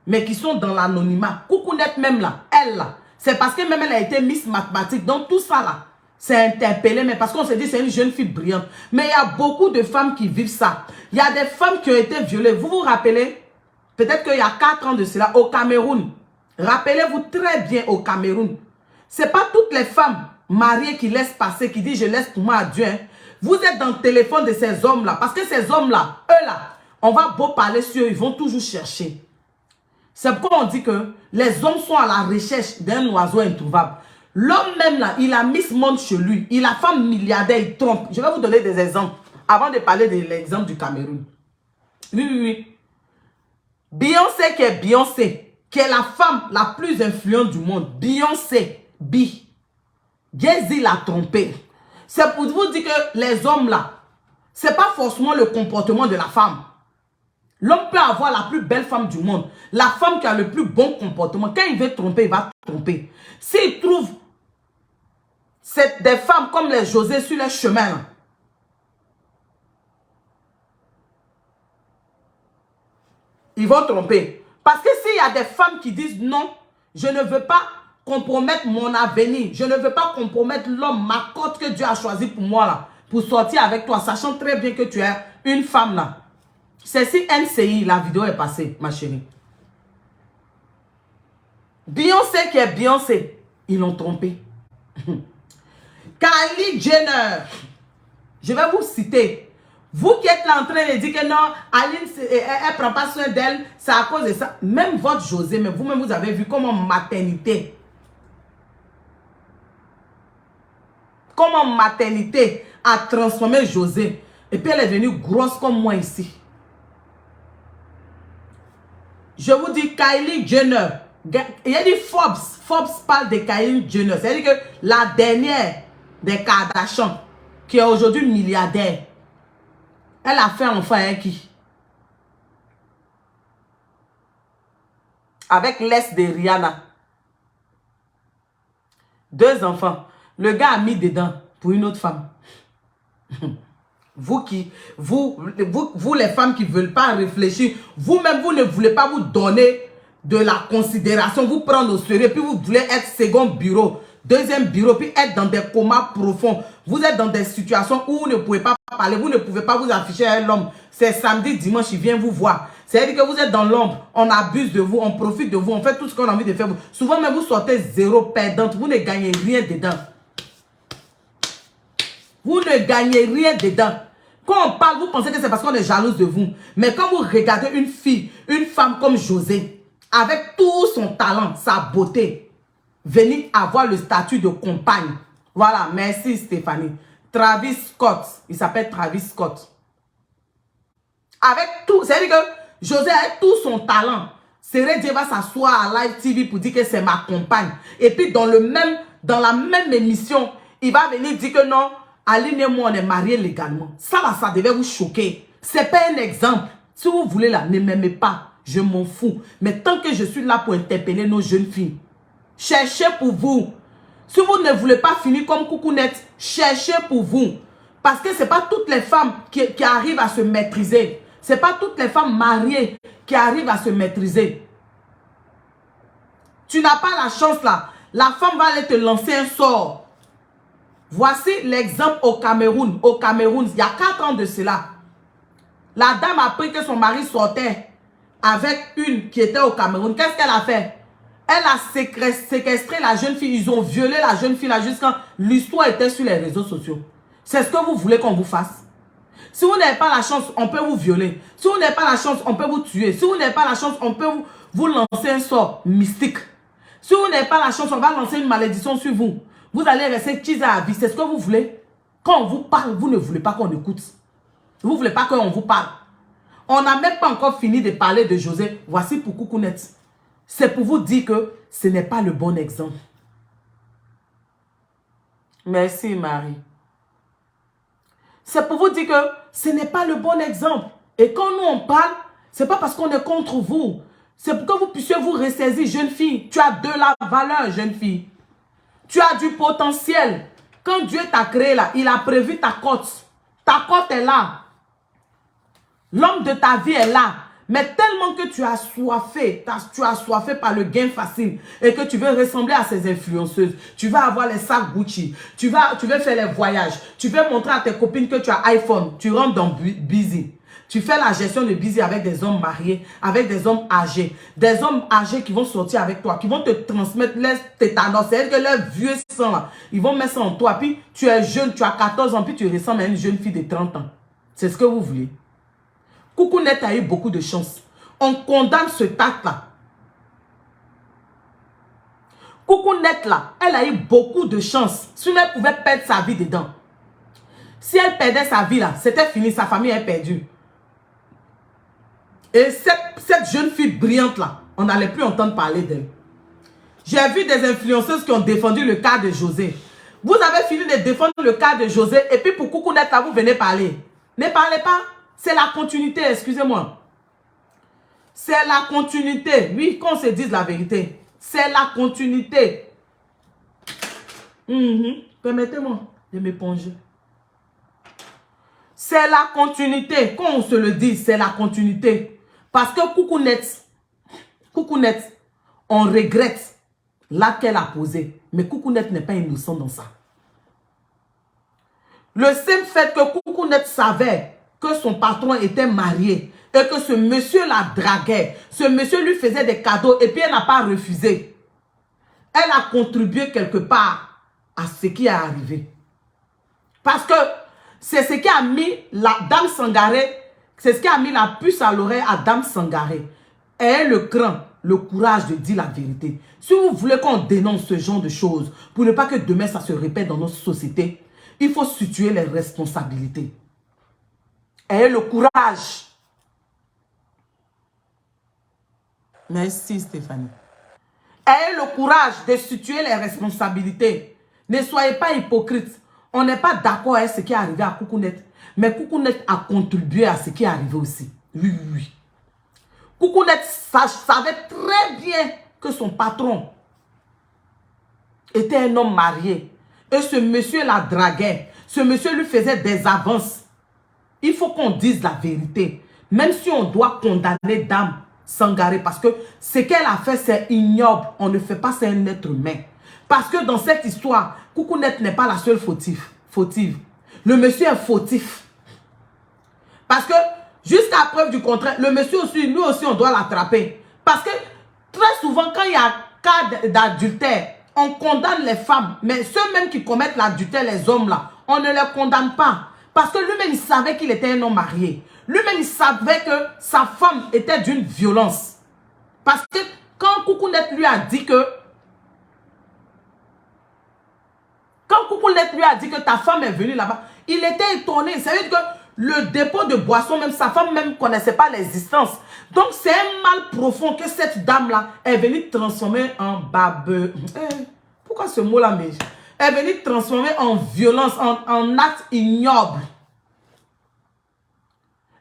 Mais qui sont dans l'anonymat. Coucounette même là, elle là. C'est parce que même elle a été Miss Mathématiques. Donc tout ça là. C'est interpellé, mais parce qu'on se dit c'est une jeune fille brillante. Mais il y a beaucoup de femmes qui vivent ça. Il y a des femmes qui ont été violées. Vous vous rappelez, peut-être qu'il y a 4 ans de cela, au Cameroun. Rappelez-vous très bien au Cameroun. Ce n'est pas toutes les femmes mariées qui laissent passer, qui disent je laisse pour moi à Dieu. Hein. Vous êtes dans le téléphone de ces hommes-là. Parce que ces hommes-là, eux là, on va beau parler sur eux, ils vont toujours chercher. C'est pourquoi on dit que les hommes sont à la recherche d'un oiseau introuvable. L'homme même là, il a mis ce monde chez lui. Il a femme milliardaire, il trompe. Je vais vous donner des exemples. Avant de parler de l'exemple du Cameroun. Oui. Beyoncé qui est Beyoncé, qui est la femme la plus influente du monde. Beyoncé, Jay-Z l'a trompé. C'est pour vous dire que les hommes là, c'est pas forcément le comportement de la femme. L'homme peut avoir la plus belle femme du monde. La femme qui a le plus bon comportement. Quand il veut tromper, il va tromper. S'il trouve des femmes comme les José sur les chemins, là, ils vont tromper. Parce que s'il y a des femmes qui disent non, je ne veux pas compromettre mon avenir. Je ne veux pas compromettre l'homme, ma cote que Dieu a choisi pour moi là, pour sortir avec toi, sachant très bien que tu es une femme là. C'est si NCI, la vidéo est passée, ma chérie. Beyoncé qui est Beyoncé, ils l'ont trompé. Kylie Jenner, je vais vous citer. Vous qui êtes là en train de dire que non, Aline, elle ne prend pas soin d'elle, c'est à cause de ça. Même votre José, mais vous-même, vous avez vu comment maternité a transformé José. Et puis elle est devenue grosse comme moi ici. Je vous dis, Kylie Jenner, il y a dit Forbes parle de Kylie Jenner. C'est-à-dire que la dernière des Kardashian, qui est aujourd'hui milliardaire, elle a fait un enfant avec qui? Avec l'ex de Rihanna. 2 enfants. Le gars a mis dedans pour une autre femme. Vous les femmes qui ne veulent pas réfléchir, vous-même, vous ne voulez pas vous donner de la considération, vous prendre au sérieux, puis vous voulez être second bureau, deuxième bureau, puis être dans des comas profonds. Vous êtes dans des situations où vous ne pouvez pas parler, vous ne pouvez pas vous afficher à l'homme. C'est samedi, dimanche, il vient vous voir. C'est-à-dire que vous êtes dans l'ombre, on abuse de vous, on profite de vous, on fait tout ce qu'on a envie de faire. Souvent même, vous sortez zéro perdante, vous ne gagnez rien dedans. Vous ne gagnez rien dedans. Quand on parle, vous pensez que c'est parce qu'on est jalouse de vous. Mais quand vous regardez une fille, une femme comme José, avec tout son talent, sa beauté, venir avoir le statut de compagne. Voilà, merci Stéphanie. Travis Scott, il s'appelle Travis Scott. Avec tout, c'est-à-dire que José, avec tout son talent, Seré va s'asseoir à Live TV pour dire que c'est ma compagne. Et puis dans la même émission, il va venir dire que non, Aline et moi, on est mariés légalement. Ça, là, ça devait vous choquer. C'est pas un exemple. Si vous voulez, là, ne m'aimez pas. Je m'en fous. Mais tant que je suis là pour interpeller nos jeunes filles, cherchez pour vous. Si vous ne voulez pas finir comme Coucounette, cherchez pour vous. Parce que ce n'est pas toutes les femmes qui arrivent à se maîtriser. Ce n'est pas toutes les femmes mariées qui arrivent à se maîtriser. Tu n'as pas la chance, là. La femme va aller te lancer un sort. Voici l'exemple au Cameroun. Au Cameroun, il y a 4 ans de cela. La dame a appris que son mari sortait avec une qui était au Cameroun. Qu'est-ce qu'elle a fait? Elle a séquestré la jeune fille. Ils ont violé la jeune fille là jusqu'à l'histoire était sur les réseaux sociaux. C'est ce que vous voulez qu'on vous fasse? Si vous n'avez pas la chance, on peut vous violer. Si vous n'avez pas la chance, on peut vous tuer. Si vous n'avez pas la chance, on peut vous lancer un sort mystique. Si vous n'avez pas la chance, on va lancer une malédiction sur vous. Vous allez rester cheesé à vie. C'est ce que vous voulez? Quand on vous parle, vous ne voulez pas qu'on écoute. Vous ne voulez pas qu'on vous parle. On n'a même pas encore fini de parler de José. Voici pour Coucounette. C'est pour vous dire que ce n'est pas le bon exemple. Merci Marie. C'est pour vous dire que ce n'est pas le bon exemple. Et quand nous on parle, ce n'est pas parce qu'on est contre vous. C'est pour que vous puissiez vous ressaisir, jeune fille. Tu as de la valeur, jeune fille. Tu as du potentiel. Quand Dieu t'a créé là, il a prévu ta cote. Ta cote est là. L'homme de ta vie est là. Mais tellement que tu as soifé par le gain facile et que tu veux ressembler à ces influenceuses. Tu vas avoir les sacs Gucci. Tu veux faire les voyages. Tu veux montrer à tes copines que tu as iPhone. Tu rentres dans Busy. Tu fais la gestion de Busy avec des hommes mariés, avec des hommes âgés. Des hommes âgés qui vont sortir avec toi, qui vont te transmettre les tétanos. C'est-à-dire que leur vieux sang, là, ils vont mettre ça en toi. Puis tu es jeune, tu as 14 ans, puis tu ressembles à une jeune fille de 30 ans. C'est ce que vous voulez. Coucounette a eu beaucoup de chance. On condamne ce acte-là. Coucounette là, elle a eu beaucoup de chance. Si elle pouvait perdre sa vie dedans. Si elle perdait sa vie là, c'était fini, sa famille est perdue. Et cette jeune fille brillante là, on n'allait plus entendre parler d'elle. J'ai vu des influenceuses qui ont défendu le cas de José. Vous avez fini de défendre le cas de José et puis pour Coucounette là, vous venez parler. Ne parlez pas. C'est la continuité, excusez-moi. C'est la continuité. Oui, qu'on se dise la vérité. C'est la continuité. Permettez-moi de m'éponger. C'est la continuité. Quand on se le dit, c'est la continuité. Parce que Coucounette, on regrette l'acte qu'elle a posé. Mais Coucounette n'est pas innocent dans ça. Le simple fait que Coucounette savait que son patron était marié et que ce monsieur la draguait, ce monsieur lui faisait des cadeaux et puis elle n'a pas refusé. Elle a contribué quelque part à ce qui est arrivé. Parce que c'est ce qui a mis la dame Sangaré, c'est ce qui a mis la puce à l'oreille à dame Sangaré. Ayez le cran, le courage de dire la vérité. Si vous voulez qu'on dénonce ce genre de choses, pour ne pas que demain ça se répète dans notre société, il faut situer les responsabilités. Ayez le courage. Merci Stéphanie. Ayez le courage de situer les responsabilités. Ne soyez pas hypocrite. On n'est pas d'accord avec ce qui est arrivé à Coucounette. Mais Coucounette a contribué à ce qui est arrivé aussi. Oui, oui, oui. Coucounette savait très bien que son patron était un homme marié. Et ce monsieur la draguait. Ce monsieur lui faisait des avances. Il faut qu'on dise la vérité. Même si on doit condamner Dame Sangaré. Parce que ce qu'elle a fait, c'est ignoble. On ne fait pas, c'est un être humain. Parce que dans cette histoire, Coucounette n'est pas la seule fautive. Le monsieur est fautif. Parce que, jusqu'à preuve du contraire, le monsieur aussi, lui aussi, on doit l'attraper. Parce que, très souvent, quand il y a cas d'adultère, on condamne les femmes. Mais ceux même qui commettent l'adultère, les hommes là, on ne les condamne pas. Parce que lui-même, il savait qu'il était un homme marié. Lui-même, il savait que sa femme était d'une violence. Parce que quand Coucounette lui a dit que... Quand Coucounette lui a dit que ta femme est venue là-bas, il était étonné. Ça veut dire que le dépôt de boisson, même sa femme même ne connaissait pas l'existence. Donc, c'est un mal profond que cette dame-là est venue transformer en babe. Pourquoi ce mot-là, mais est venue transformer en violence, en acte ignoble.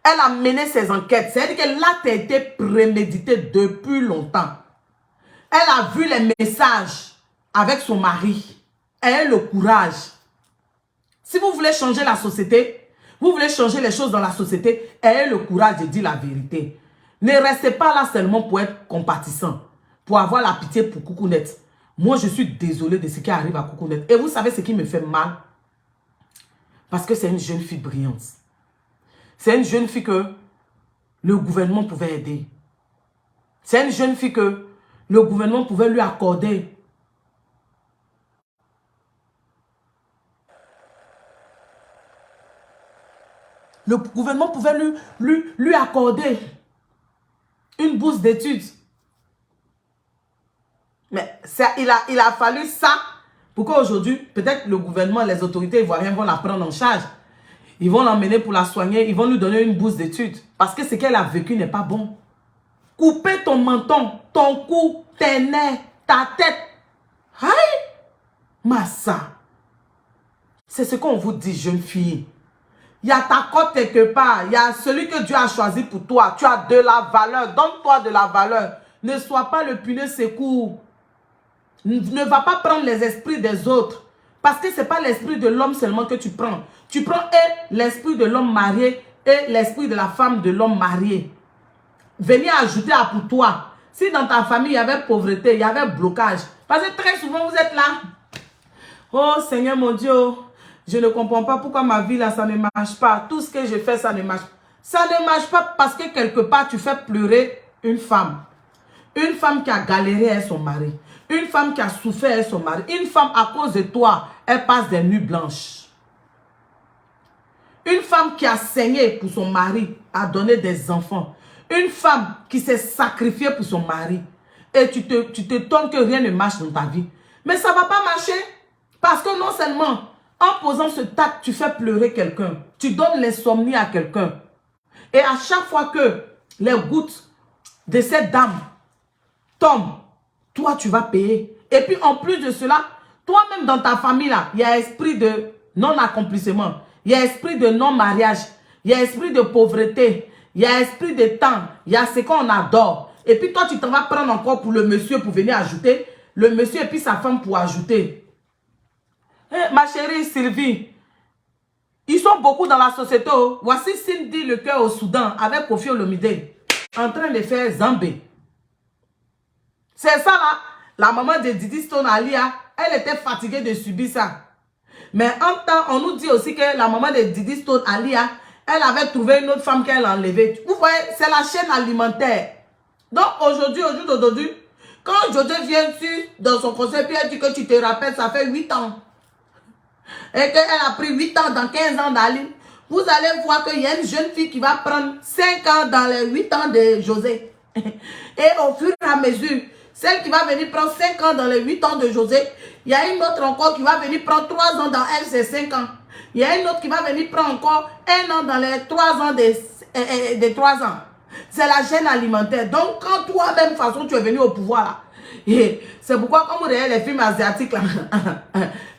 Elle a mené ses enquêtes. C'est-à-dire que l'acte a été prémédité depuis longtemps. Elle a vu les messages avec son mari. Ayez le courage. Si vous voulez changer la société, vous voulez changer les choses dans la société, ayez le courage de dire la vérité. Ne restez pas là seulement pour être compatissant, pour avoir la pitié pour Coucounette. Moi, je suis désolée de ce qui arrive à Coucounette. Et vous savez ce qui me fait mal? Parce que c'est une jeune fille brillante. C'est une jeune fille que le gouvernement pouvait aider. C'est une jeune fille que le gouvernement pouvait lui accorder. Le gouvernement pouvait lui accorder une bourse d'études. Mais ça, il a fallu ça pour qu'aujourd'hui, peut-être le gouvernement, les autorités ivoiriennes vont la prendre en charge. Ils vont l'emmener pour la soigner. Ils vont lui donner une bourse d'études. Parce que ce qu'elle a vécu n'est pas bon. Couper ton menton, ton cou, tes nerfs, ta tête. Aïe! Massa. C'est ce qu'on vous dit, jeune fille. Il y a ta cote quelque part. Il y a celui que Dieu a choisi pour toi. Tu as de la valeur. Donne-toi de la valeur. Ne sois pas le puneux secours. Ne va pas prendre les esprits des autres. Parce que ce n'est pas l'esprit de l'homme seulement que tu prends. Tu prends l'esprit de l'homme marié et l'esprit de la femme de l'homme marié. Venez ajouter à pour toi. Si dans ta famille, il y avait pauvreté, il y avait blocage. Parce que très souvent, vous êtes là. Oh Seigneur mon Dieu, je ne comprends pas pourquoi ma vie là, ça ne marche pas. Tout ce que je fais, ça ne marche pas. Ça ne marche pas parce que quelque part, tu fais pleurer une femme. Une femme qui a galéré avec son mari. Une femme qui a souffert avec son mari. Une femme, à cause de toi, elle passe des nuits blanches. Une femme qui a saigné pour son mari, a donné des enfants. Une femme qui s'est sacrifiée pour son mari. Et tu t'étonnes que rien ne marche dans ta vie. Mais ça ne va pas marcher. Parce que non seulement, en posant ce tac, tu fais pleurer quelqu'un. Tu donnes l'insomnie à quelqu'un. Et à chaque fois que les gouttes de cette dame tombent, toi, tu vas payer. Et puis, en plus de cela, toi-même dans ta famille, là, il y a esprit de non-accomplissement. Il y a esprit de non-mariage. Il y a esprit de pauvreté. Il y a esprit de temps. Il y a ce qu'on adore. Et puis, toi, tu t'en vas prendre encore pour le monsieur pour venir ajouter. Le monsieur et puis sa femme pour ajouter. Hey, ma chérie Sylvie, ils sont beaucoup dans la société. Voici Cindy le cœur au Soudan avec Koffi Olomide en train de faire Zambé. C'est ça là, la maman de Didi Stone Alia, elle était fatiguée de subir ça. Mais en temps, on nous dit aussi que la maman de Didi Stone Alia, elle avait trouvé une autre femme qu'elle a enlevée. Vous voyez, c'est la chaîne alimentaire. Donc aujourd'hui, au jour d'aujourd'hui, quand José vient dans son conseil, puis elle dit que tu te rappelles, ça fait 8 ans. Et qu'elle a pris 8 ans dans 15 ans d'Aline, vous allez voir qu'il y a une jeune fille qui va prendre 5 ans dans les 8 ans de José. Et au fur et à mesure, celle qui va venir prendre 5 ans dans les 8 ans de José, il y a une autre encore qui va venir prendre 3 ans dans elle, c'est 5 ans. Il y a une autre qui va venir prendre encore 1 an dans les 3 ans des 3 ans. C'est la chaîne alimentaire. Donc, quand toi-même, de façon, tu es venu au pouvoir, là, c'est pourquoi, comme vous regardez les films asiatiques, là,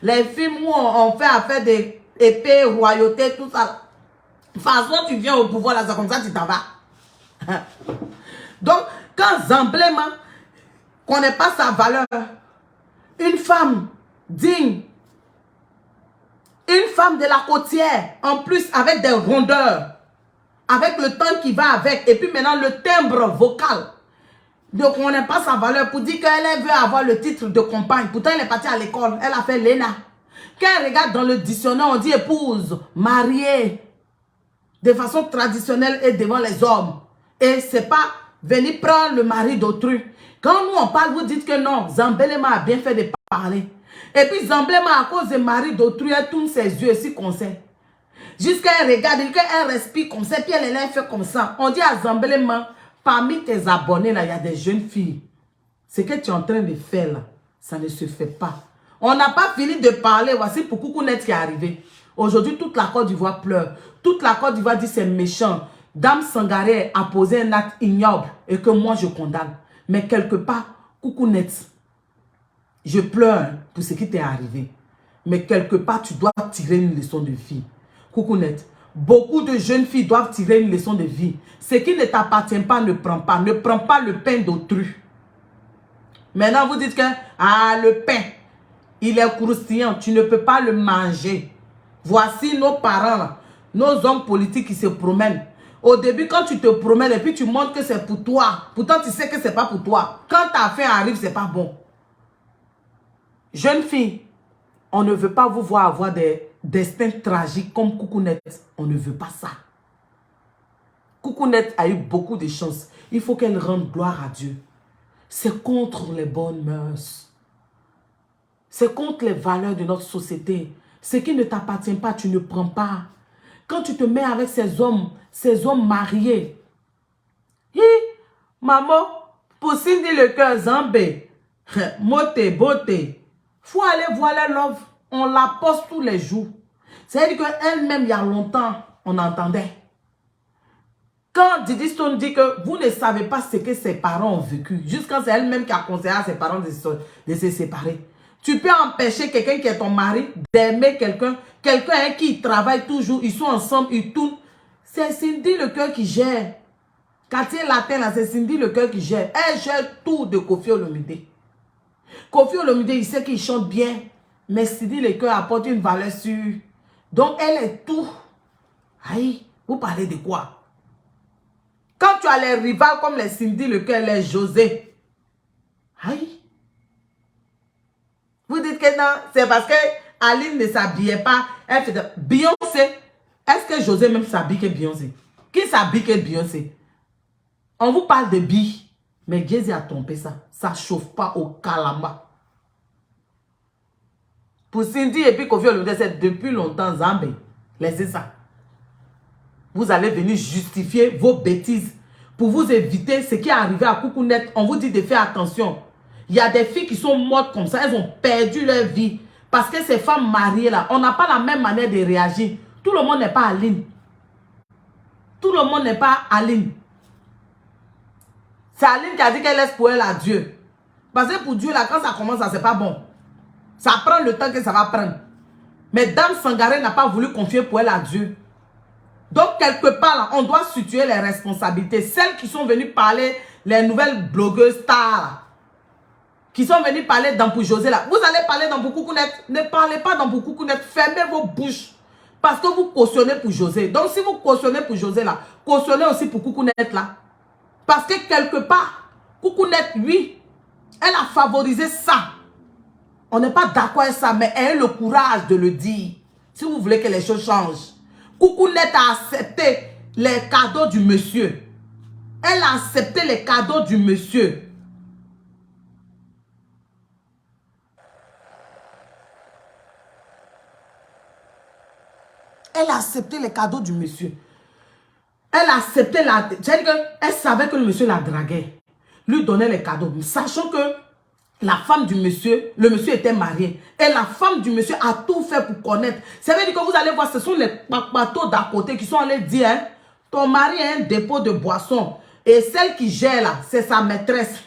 les films où on fait affaire d'épée, royauté, tout ça. De toute façon, tu viens au pouvoir, là, c'est comme ça, tu t'en vas. Donc, quand Zamblema ne connaît pas sa valeur, une femme digne, une femme de la côtière, en plus avec des rondeurs, avec le temps qui va avec, et puis maintenant le timbre vocal, donc on n'a pas sa valeur pour dire qu'elle veut avoir le titre de compagne. Pourtant, elle est partie à l'école. Elle a fait l'ENA. Quand elle regarde dans le dictionnaire, on dit épouse, mariée, de façon traditionnelle et devant les hommes. Et c'est pas venir prendre le mari d'autrui. Quand nous on parle, vous dites que non, Zambelema a bien fait de parler. Et puis Zambelema, à cause du mari d'autrui, elle tourne ses yeux ici comme ça. Jusqu'à elle regarde, elle respire comme ça, puis elle fait comme ça. On dit à Zambelema, parmi tes abonnés, là, il y a des jeunes filles. Ce que tu es en train de faire, là, ça ne se fait pas. On n'a pas fini de parler. Voici pour Coucounet qui est arrivé. Aujourd'hui, toute la Côte d'Ivoire pleure. Toute la Côte d'Ivoire dit c'est méchant. Dame Sangaré a posé un acte ignoble et que moi, je condamne. Mais quelque part, Coucounet, je pleure pour ce qui t'est arrivé. Mais quelque part, tu dois tirer une leçon de vie. Coucounet. Beaucoup de jeunes filles doivent tirer une leçon de vie. Ce qui ne t'appartient pas, ne prends pas. Ne prends pas le pain d'autrui. Maintenant, vous dites que le pain, il est croustillant. Tu ne peux pas le manger. Voici nos parents, là, nos hommes politiques qui se promènent. Au début, quand tu te promènes et puis tu montres que c'est pour toi. Pourtant, tu sais que ce n'est pas pour toi. Quand ta fin arrive, ce n'est pas bon. Jeune fille, on ne veut pas vous voir avoir des destin tragique comme Coucounette. On ne veut pas ça. Coucounette a eu beaucoup de chance. Il faut qu'elle rende gloire à Dieu. C'est contre les bonnes mœurs. C'est contre les valeurs de notre société. Ce qui ne t'appartient pas, tu ne prends pas. Quand tu te mets avec ces hommes mariés. Hi, maman, pour Cindy le cœur, Zambé, moté, beauté. Faut aller voir la love. On la poste tous les jours. C'est-à-dire qu'elle-même, il y a longtemps, on entendait. Quand Didi Stone dit que vous ne savez pas ce que ses parents ont vécu, jusqu'à c'est elle-même qui a conseillé à ses parents de se séparer. Tu peux empêcher quelqu'un qui est ton mari d'aimer quelqu'un, quelqu'un qui travaille toujours, ils sont ensemble, ils tournent. C'est Cindy le cœur qui gère. Quartier latin, là, c'est Cindy le cœur qui gère. Elle gère tout de Koffi Olomide. Koffi Olomide, il sait qu'il chante bien, mais Cindy le cœur apporte une valeur sûre. Donc, elle est tout. Aïe, vous parlez de quoi? Quand tu as les rivales comme les Cindy le cœur, les José. Aïe. Vous dites que non, c'est parce que Aline ne s'habillait pas. Elle fait de... Beyoncé. Est-ce que José même s'habille que Beyoncé? Qui s'habille que Beyoncé? On vous parle de billes. Mais Jay-Z a trompé ça. Ça ne chauffe pas au calamba. Pour Cindy et puis Koffi Olomide, c'est depuis longtemps Zambé. Laissez ça. Vous allez venir justifier vos bêtises pour vous éviter ce qui est arrivé à Coucounette. On vous dit de faire attention. Il y a des filles qui sont mortes comme ça. Elles ont perdu leur vie. Parce que ces femmes mariées là, on n'a pas la même manière de réagir. Tout le monde n'est pas Aline. Tout le monde n'est pas Aline. C'est Aline qui a dit qu'elle laisse pour elle à Dieu. Parce que pour Dieu là, quand ça commence, ça c'est pas bon. Ça prend le temps que ça va prendre. Mais Dame Sangaré n'a pas voulu confier pour elle à Dieu. Donc quelque part là, on doit situer les responsabilités. Celles qui sont venues parler, les nouvelles blogueuses stars là, qui sont venus parler d'Ampou José là. Vous allez parler d'Ampou Coucounette. Ne parlez pas d'Ampou Coucounette. Fermez vos bouches. Parce que vous cautionnez pour José. Donc si vous cautionnez pour José là, cautionnez aussi pour Coucounette là. Parce que quelque part, Coucounette, oui, elle a favorisé ça. On n'est pas d'accord avec ça, mais elle a le courage de le dire. Si vous voulez que les choses changent. Coucounette a accepté les cadeaux du monsieur. Elle a accepté les cadeaux du monsieur. Elle a accepté les cadeaux du monsieur. Elle a accepté la... C'est-à-dire qu'elle savait que le monsieur la draguait. Lui donnait les cadeaux. Sachant que la femme du monsieur, le monsieur était marié. Et la femme du monsieur a tout fait pour connaître. Ça veut dire que vous allez voir, ce sont les bateaux d'à côté qui sont allés dire, hein, ton mari a un dépôt de boisson. Et celle qui gère là, c'est sa maîtresse.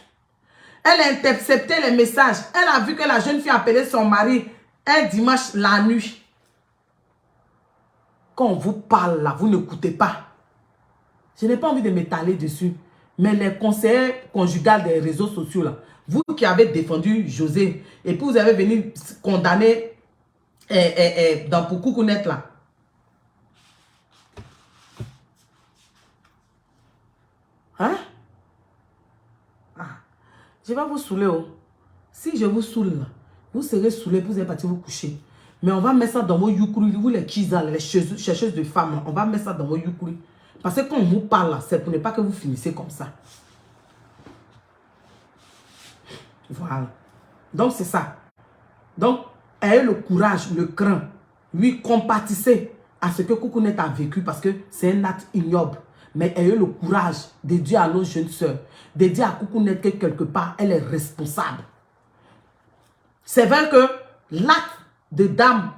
Elle a intercepté les messages. Elle a vu que la jeune fille appelait son mari un dimanche la nuit. Quand on vous parle là, vous n'écoutez pas. Je n'ai pas envie de m'étaler dessus. Mais les conseillers conjugales des réseaux sociaux là, vous qui avez défendu José, et puis vous avez venu condamner dans pour Coucounette là. Hein? Ah, je vais vous saouler. Oh. Si je vous saoule là, vous serez saoulé, vous allez partir vous coucher. Mais on va mettre ça dans vos yukuri, vous les kizas, les chercheuses de femmes, là, on va mettre ça dans vos yukuri. Parce que quand on vous parle là, c'est pour ne pas que vous finissez comme ça. Voilà. Donc c'est ça. Donc, ayez le courage, le cran. Oui, compatissez à ce que Coucounette a vécu parce que c'est un acte ignoble. Mais ayez le courage de dire à nos jeunes sœurs, de dire à Coucounette que quelque part, elle est responsable. C'est vrai que l'acte de Dame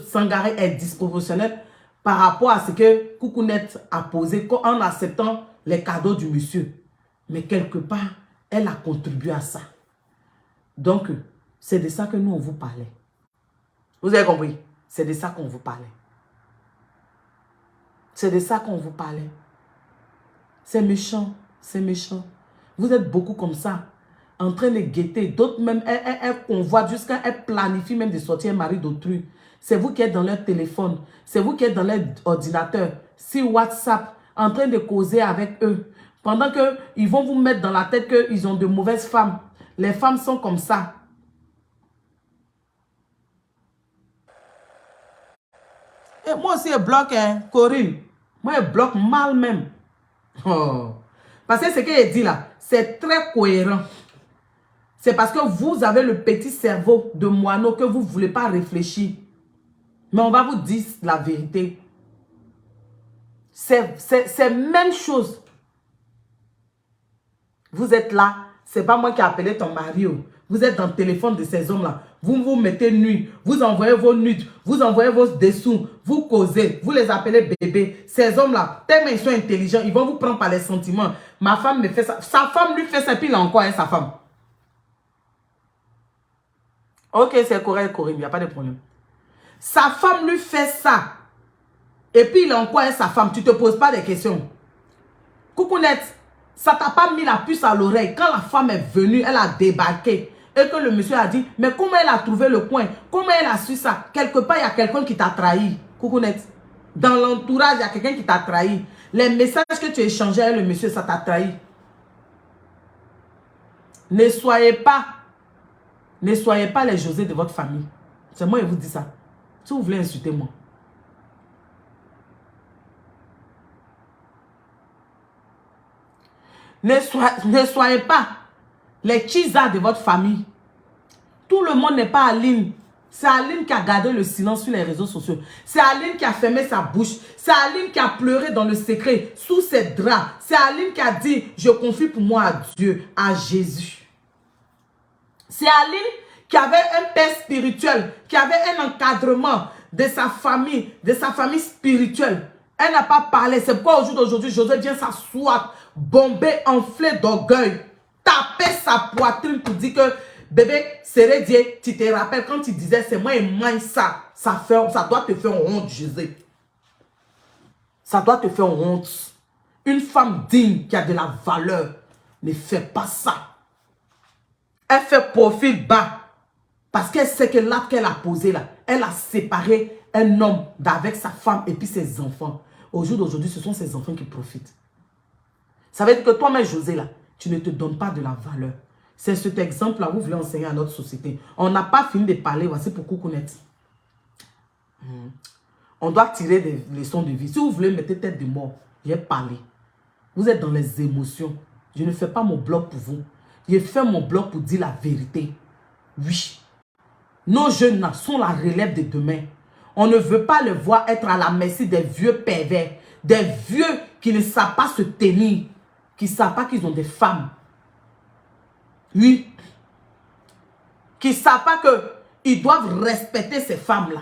Sangaré est disproportionnel par rapport à ce que Coucounette a posé en acceptant les cadeaux du monsieur. Mais quelque part, elle a contribué à ça. Donc, c'est de ça que nous, on vous parlait. Vous avez compris? C'est de ça qu'on vous parlait. C'est de ça qu'on vous parlait. C'est méchant, c'est méchant. Vous êtes beaucoup comme ça, en train de guetter. D'autres même, elles convoitent jusqu'à, elles planifient même de sortir un mari d'autrui. C'est vous qui êtes dans leur téléphone. C'est vous qui êtes dans leur ordinateur, sur WhatsApp, en train de causer avec eux. Pendant qu'ils vont vous mettre dans la tête qu'ils ont de mauvaises femmes. Les femmes sont comme ça. Et moi aussi, je bloque, hein, Corinne. Moi, je bloque mal même. Oh. Parce que ce qu'elle dit là, c'est très cohérent. C'est parce que vous avez le petit cerveau de moineau que vous ne voulez pas réfléchir. Mais on va vous dire la vérité. C'est même chose. Vous êtes là. C'est pas moi qui ai appelé ton mari. Vous êtes dans le téléphone de ces hommes-là. Vous vous mettez nu. Vous envoyez vos nudes. Vous envoyez vos dessous. Vous causez. Vous les appelez bébés. Ces hommes-là, tellement ils sont intelligents, ils vont vous prendre par les sentiments. Ma femme me fait ça. Sa femme lui fait ça. Puis il a encore, hein, sa femme. Ok, c'est correct, Corinne. Il n'y a pas de problème. Sa femme lui fait ça. Et puis il a encore, hein, sa femme. Tu ne te poses pas des questions. Coucounette, ça t'a pas mis la puce à l'oreille. Quand la femme est venue, elle a débarqué. Et que le monsieur a dit, mais comment elle a trouvé le coin? Comment elle a su ça? Quelque part, il y a quelqu'un qui t'a trahi. Coucounette. Dans l'entourage, il y a quelqu'un qui t'a trahi. Les messages que tu échangeais avec le monsieur, ça t'a trahi. Ne soyez pas les José de votre famille. C'est moi qui vous dis ça. Si vous voulez insulter moi. Ne soyez pas les Chiza de votre famille. Tout le monde n'est pas Aline. C'est Aline qui a gardé le silence sur les réseaux sociaux. C'est Aline qui a fermé sa bouche. C'est Aline qui a pleuré dans le secret, sous ses draps. C'est Aline qui a dit, je confie pour moi à Dieu, à Jésus. C'est Aline qui avait un père spirituel, qui avait un encadrement de sa famille spirituelle. Elle n'a pas parlé. C'est pourquoi au jour d'aujourd'hui, José vient s'asseoir, bombé, enflé d'orgueil, taper sa poitrine pour dire que bébé, c'est Dieu, tu te rappelles quand tu disais c'est moi et moi ça, ça doit te faire honte, José. Ça doit te faire honte. Une femme digne qui a de la valeur ne fait pas ça. Elle fait profil bas parce qu'elle sait que l'acte qu'elle a posé là, elle a séparé un homme d'avec sa femme et puis ses enfants. Au jour d'aujourd'hui, ce sont ses enfants qui profitent. Ça veut dire que toi-même, José, là, tu ne te donnes pas de la valeur. C'est cet exemple-là que vous voulez enseigner à notre société. On n'a pas fini de parler, voici pour Coucounette. On doit tirer des leçons de vie. Si vous voulez mettre tête de mort, j'ai parlé. Vous êtes dans les émotions. Je ne fais pas mon blog pour vous. Je fais mon blog pour dire la vérité. Oui. Nos jeunes là sont la relève de demain. On ne veut pas les voir être à la merci des vieux pervers. Des vieux qui ne savent pas se tenir. Qui ne savent pas qu'ils ont des femmes. Oui. Qui ne savent pas qu'ils doivent respecter ces femmes-là.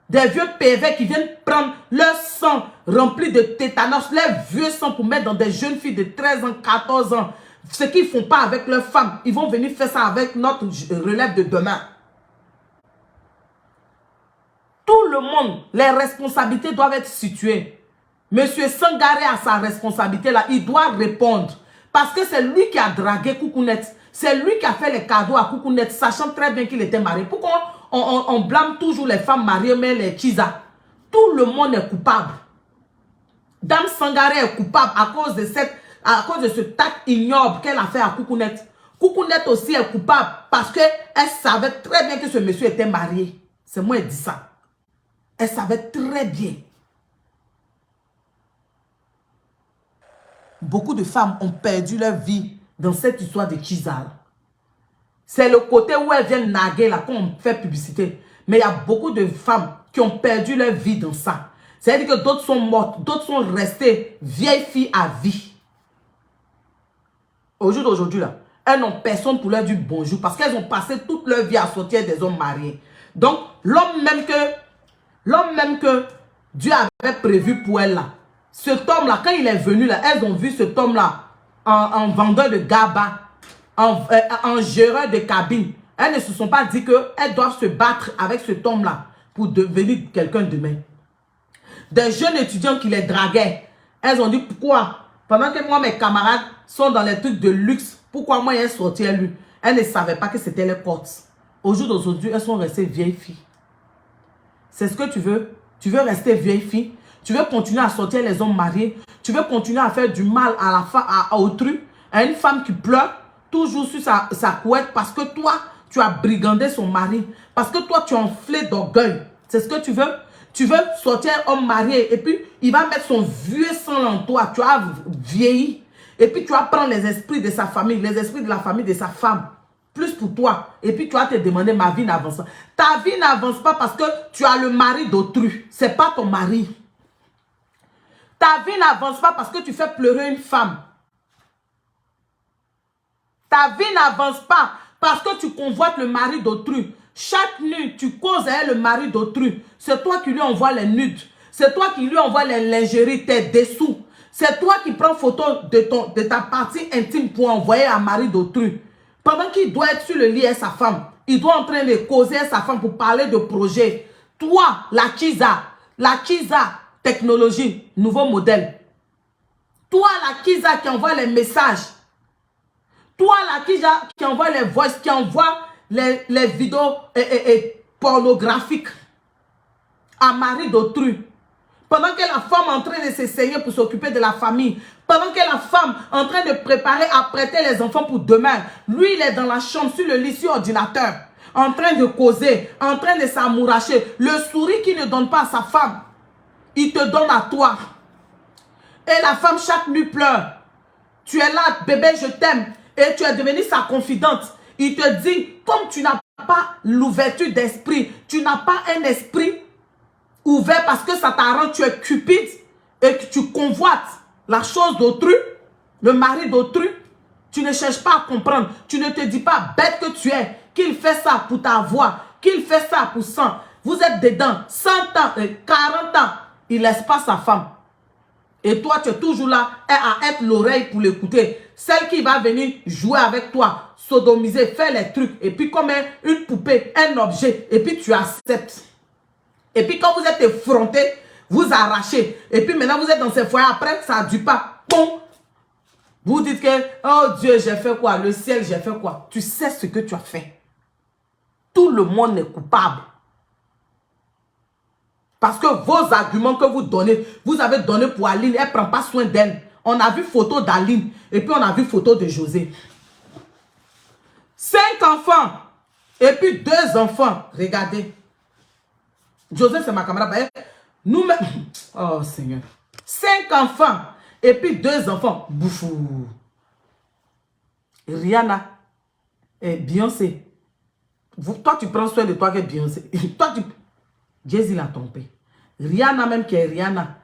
Des vieux pervers qui viennent prendre leur sang rempli de tétanos, leur vieux sang pour mettre dans des jeunes filles de 13 ans, 14 ans. Ce qu'ils ne font pas avec leurs femmes, ils vont venir faire ça avec notre relève de demain. Tout le monde, les responsabilités doivent être situées. Monsieur Sangaré a sa responsabilité là, il doit répondre. Parce que c'est lui qui a dragué Coucounette. C'est lui qui a fait les cadeaux à Coucounette, sachant très bien qu'il était marié. Pourquoi on blâme toujours les femmes mariées, mais les Chiza? Tout le monde est coupable. Dame Sangaré est coupable à cause de ce tact ignoble qu'elle a fait à Coucounette. Coucounette aussi est coupable parce qu'elle savait très bien que ce monsieur était marié. C'est moi qui dis ça. Elle savait très bien. Beaucoup de femmes ont perdu leur vie dans cette histoire de Chiza. C'est le côté où elles viennent naguer là, quand on fait publicité. Mais il y a beaucoup de femmes qui ont perdu leur vie dans ça. C'est-à-dire que d'autres sont mortes, d'autres sont restées vieilles filles à vie. Au jour d'aujourd'hui, là, elles n'ont personne pour leur dire bonjour parce qu'elles ont passé toute leur vie à sortir des hommes mariés. Donc, l'homme même que Dieu avait prévu pour elle là, cet homme-là, quand il est venu là, elles ont vu cet homme-là en vendeur de gaba, en géreur de cabine. Elles ne se sont pas dit qu'elles doivent se battre avec cet homme-là pour devenir quelqu'un demain. Des jeunes étudiants qui les draguaient, elles ont dit pourquoi, pendant que moi, mes camarades sont dans les trucs de luxe, pourquoi moi, elles sortaient à lui? Elles ne savaient pas que c'était les portes. Au jour d'aujourd'hui, elles sont restées vieilles filles. C'est ce que tu veux? Tu veux rester vieille fille? Tu veux continuer à sortir les hommes mariés? Tu veux continuer à faire du mal à autrui? À une femme qui pleure toujours sur sa couette parce que toi, tu as brigandé son mari. Parce que toi, tu es enflé d'orgueil. C'est ce que tu veux? Tu veux sortir un homme marié et puis il va mettre son vieux sang en toi. Tu as vieilli. Et puis tu vas prendre les esprits de sa famille, les esprits de la famille de sa femme. Plus pour toi. Et puis tu vas te demander, ma vie n'avance pas. Ta vie n'avance pas parce que tu as le mari d'autrui. Ce n'est pas ton mari. Ta vie n'avance pas parce que tu fais pleurer une femme. Ta vie n'avance pas parce que tu convoites le mari d'autrui. Chaque nuit, tu causes avec le mari d'autrui. C'est toi qui lui envoies les nudes. C'est toi qui lui envoies les lingeries, tes dessous. C'est toi qui prends photo de ta partie intime pour envoyer à mari d'autrui. Pendant qu'il doit être sur le lit avec sa femme, il doit en train de causer avec sa femme pour parler de projet. Toi, la Kiza technologie, nouveau modèle. Toi, la Kiza qui envoie les messages. Toi, la Kiza qui envoie les voices, qui envoie les vidéos pornographiques à mari d'autrui. Pendant que la femme est en train de s'essayer pour s'occuper de la famille. Pendant que la femme est en train de préparer à prêter les enfants pour demain. Lui, il est dans la chambre, sur le lit, sur ordinateur. En train de causer, en train de s'amouracher. Le sourire qu'il ne donne pas à sa femme, il te donne à toi. Et la femme, chaque nuit, pleure. Tu es là, bébé, je t'aime. Et tu es devenue sa confidente. Il te dit, comme tu n'as pas l'ouverture d'esprit, tu n'as pas un esprit ouvert parce que ça t'arrange, tu es cupide et que tu convoites la chose d'autrui, le mari d'autrui, tu ne cherches pas à comprendre. Tu ne te dis pas, bête que tu es, qu'il fait ça pour t'avoir, qu'il fait ça pour 100. Vous êtes dedans, 100 ans, 40 ans, il ne laisse pas sa femme. Et toi, tu es toujours là à être l'oreille pour l'écouter. Celle qui va venir jouer avec toi, sodomiser, faire les trucs. Et puis comme une poupée, un objet. Et puis tu acceptes. Et puis quand vous êtes effronté, vous arrachez. Et puis maintenant vous êtes dans ces foyers. Après, ça ne dure pas. Bon. Vous dites que, oh Dieu, j'ai fait quoi? Le ciel, j'ai fait quoi? Tu sais ce que tu as fait. Tout le monde est coupable. Parce que vos arguments que vous donnez, vous avez donné pour Aline, elle ne prend pas soin d'elle. On a vu photo d'Aline et puis on a vu photo de José. 5 enfants et puis 2 enfants. Regardez. José, c'est ma camarade. Nous-mêmes. Oh Seigneur. 5 enfants et puis 2 enfants. Bouffou. Rihanna et Beyoncé. Toi, tu prends soin de toi que Beyoncé. Toi, tu... Jay-Z l'a trompé. Rihanna même qui est Rihanna,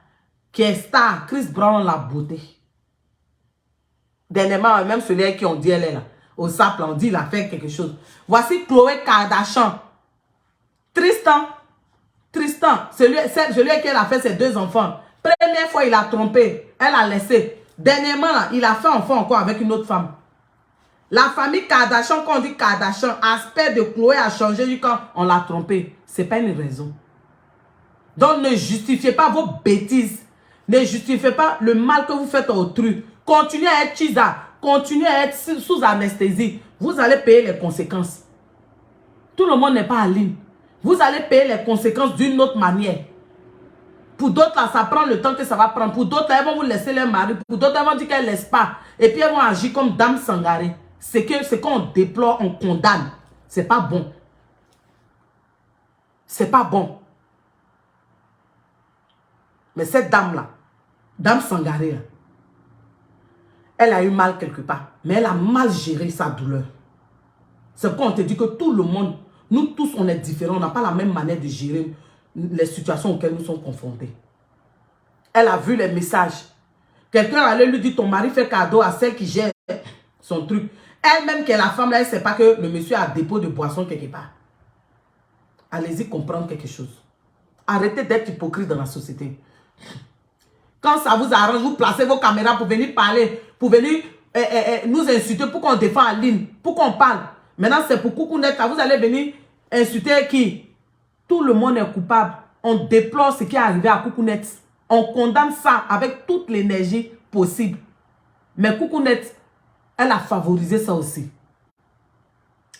qui est star, Chris Brown la beauté. Dernièrement, même celui qui ont dit elle est là, au SAP, on dit il a fait quelque chose. Voici Khloé Kardashian. Tristan, celui qui a fait ses 2 enfants. Première fois, il a trompé, elle a laissé. Dernièrement, là, il a fait enfant encore avec une autre femme. La famille Kardashian, quand on dit Kardashian, aspect de Khloé a changé quand on l'a trompé. Ce n'est pas une raison. Donc, ne justifiez pas vos bêtises. Ne justifiez pas le mal que vous faites à autrui. Continuez à être chisa. Continuez à être sous anesthésie. Vous allez payer les conséquences. Tout le monde n'est pas en ligne. Vous allez payer les conséquences d'une autre manière. Pour d'autres, là, ça prend le temps que ça va prendre. Pour d'autres, elles vont vous laisser leur mari. Pour d'autres, elles vont dire qu'elles ne laissent pas. Et puis, elles vont agir comme Dame Sangaré. C'est qu'on déplore, on condamne. C'est pas bon. C'est pas bon. Mais cette dame-là, Dame Sangaré, là, elle a eu mal quelque part. Mais elle a mal géré sa douleur. C'est pourquoi on te dit que tout le monde, nous tous, on est différents. On n'a pas la même manière de gérer les situations auxquelles nous sommes confrontés. Elle a vu les messages. Quelqu'un allait lui dire, ton mari fait cadeau à celle qui gère son truc. Elle-même qui est la femme, là, elle ne sait pas que le monsieur a dépôt de boisson quelque part. Allez-y comprendre quelque chose. Arrêtez d'être hypocrite dans la société. Quand ça vous arrange, vous placez vos caméras pour venir parler, pour venir nous insulter, pour qu'on défende Aline, pour qu'on parle. Maintenant, c'est pour Coucounet, vous allez venir insulter qui? Tout le monde est coupable. On déplore ce qui est arrivé à Coucounet. On condamne ça avec toute l'énergie possible. Mais Coucounet, elle a favorisé ça aussi.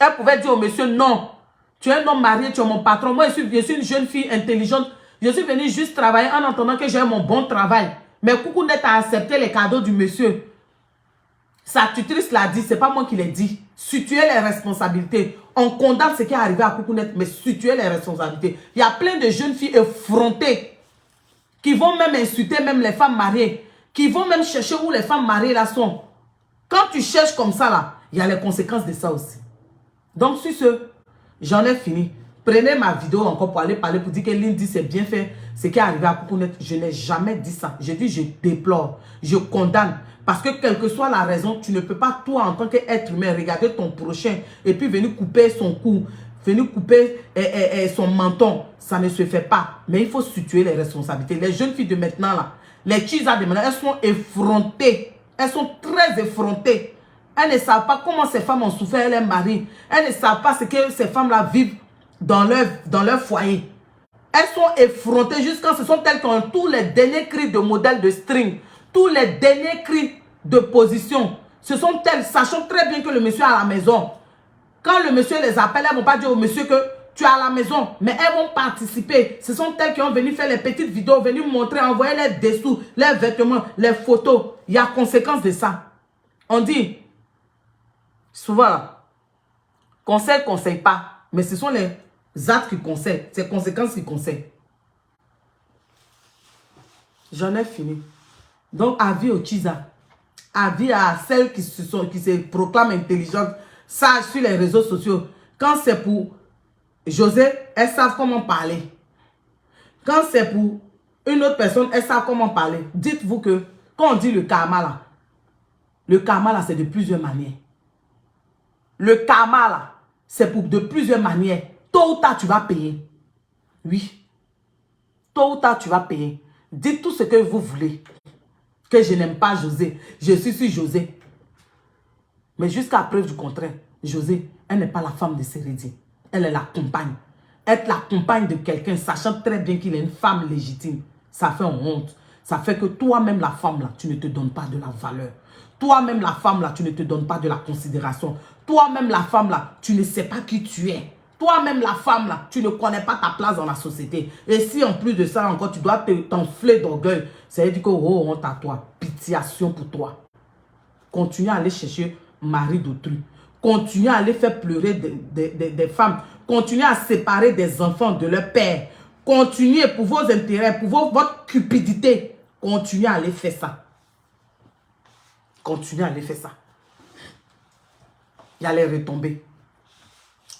Elle pouvait dire au monsieur, non, tu es un homme marié, tu es mon patron. Moi, je suis une jeune fille intelligente. Je suis venue juste travailler en attendant que j'ai mon bon travail. Mais Coucounet a accepté les cadeaux du monsieur. Sa tutrice l'a dit, c'est pas moi qui l'ai dit. Situer les responsabilités. On condamne ce qui est arrivé à Coucounet, mais situer les responsabilités. Il y a plein de jeunes filles effrontées qui vont même insulter même les femmes mariées, qui vont même chercher où les femmes mariées là sont. Quand tu cherches comme ça là, il y a les conséquences de ça aussi. Donc sur ce, j'en ai fini. Prenez ma vidéo encore pour aller parler, pour dire que Lynn dit c'est bien fait, ce qui est arrivé à Coucounet. Je n'ai jamais dit ça. J'ai dit je déplore, je condamne. Parce que quelle que soit la raison, tu ne peux pas toi en tant qu'être humain regarder ton prochain et puis venir couper son cou, venir couper son menton. Ça ne se fait pas. Mais il faut situer les responsabilités. Les jeunes filles de maintenant là, les chisa de maintenant, elles sont effrontées. Elles sont très effrontées. Elles ne savent pas comment ces femmes ont souffert leurs maris. Elles ne savent pas ce que ces femmes-là vivent dans leur foyer. Elles sont effrontées jusqu'à ce sont elles qui ont tous les derniers cris de modèle de string. Tous les derniers cris de position. Ce sont elles, sachant très bien que le monsieur est à la maison. Quand le monsieur les appelle, elles ne vont pas dire au monsieur que tu es à la maison. Mais elles vont participer. Ce sont elles qui ont venu faire les petites vidéos, venir montrer, envoyer les dessous, les vêtements, les photos. Il y a conséquence de ça. On dit, souvent, conseil, conseille pas. Mais ce sont les actes qui conseillent. C'est les conséquences qui conseillent. J'en ai fini. Donc, avis au Chisa. Avis à celles qui se proclament intelligentes, sages sur les réseaux sociaux. Quand c'est pour José, elles savent comment parler. Quand c'est pour une autre personne, elles savent comment parler. Dites-vous que, quand on dit le karma là, c'est de plusieurs manières. Le karma là, c'est pour de plusieurs manières. Tôt ou tard, tu vas payer. Oui. Tôt ou tard, tu vas payer. Dites tout ce que vous voulez. Que je n'aime pas José. Je suis José. Mais jusqu'à preuve du contraire, José, elle n'est pas la femme de Sérédi. Elle est la compagne. Être la compagne de quelqu'un, sachant très bien qu'il est une femme légitime, ça fait honte. Ça fait que toi-même, la femme, là, tu ne te donnes pas de la valeur. Toi-même, la femme, là, tu ne te donnes pas de la considération. Toi-même, la femme, là, tu ne sais pas qui tu es. Toi-même, la femme, là, tu ne connais pas ta place dans la société. Et si, en plus de ça, encore, tu dois t'enfler d'orgueil, ça veut dire que, oh, honte à toi, pitiation pour toi. Continue à aller chercher mari d'autrui. Continue à aller faire pleurer des femmes. Continuez à séparer des enfants de leur père. Continuez pour vos intérêts, pour votre cupidité. Continuez à aller faire ça. Continuez à aller faire ça. Il y a les retombées.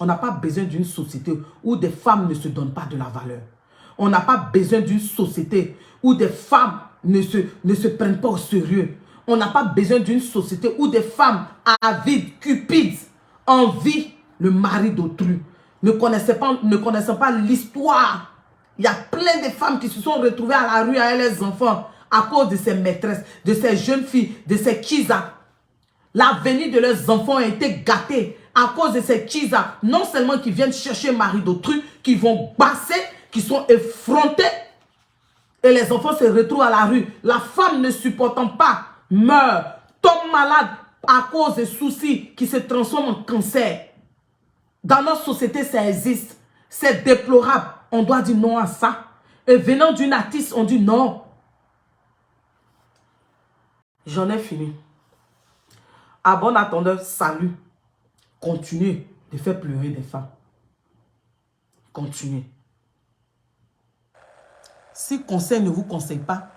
On n'a pas besoin d'une société où des femmes ne se donnent pas de la valeur. On n'a pas besoin d'une société où des femmes ne se prennent pas au sérieux. On n'a pas besoin d'une société où des femmes avides, cupides, envient le mari d'autrui. Ne connaissant pas l'histoire. Il y a plein de femmes qui se sont retrouvées à la rue avec les enfants à cause de ces maîtresses, de ces jeunes filles, de ces Chisa. L'avenir de leurs enfants a été gâté à cause de ces Chisa. Non seulement qui viennent chercher mari d'autrui, qui vont basser, qui sont effrontés. Et les enfants se retrouvent à la rue. La femme ne supportant pas meurt, tombe malade à cause de soucis qui se transforment en cancer. Dans notre société, ça existe. C'est déplorable. On doit dire non à ça. Et venant d'une artiste, on dit non. J'en ai fini. À bon attendeur, salut. Continuez de faire pleurer des femmes. Continuez. Si conseil ne vous conseille pas,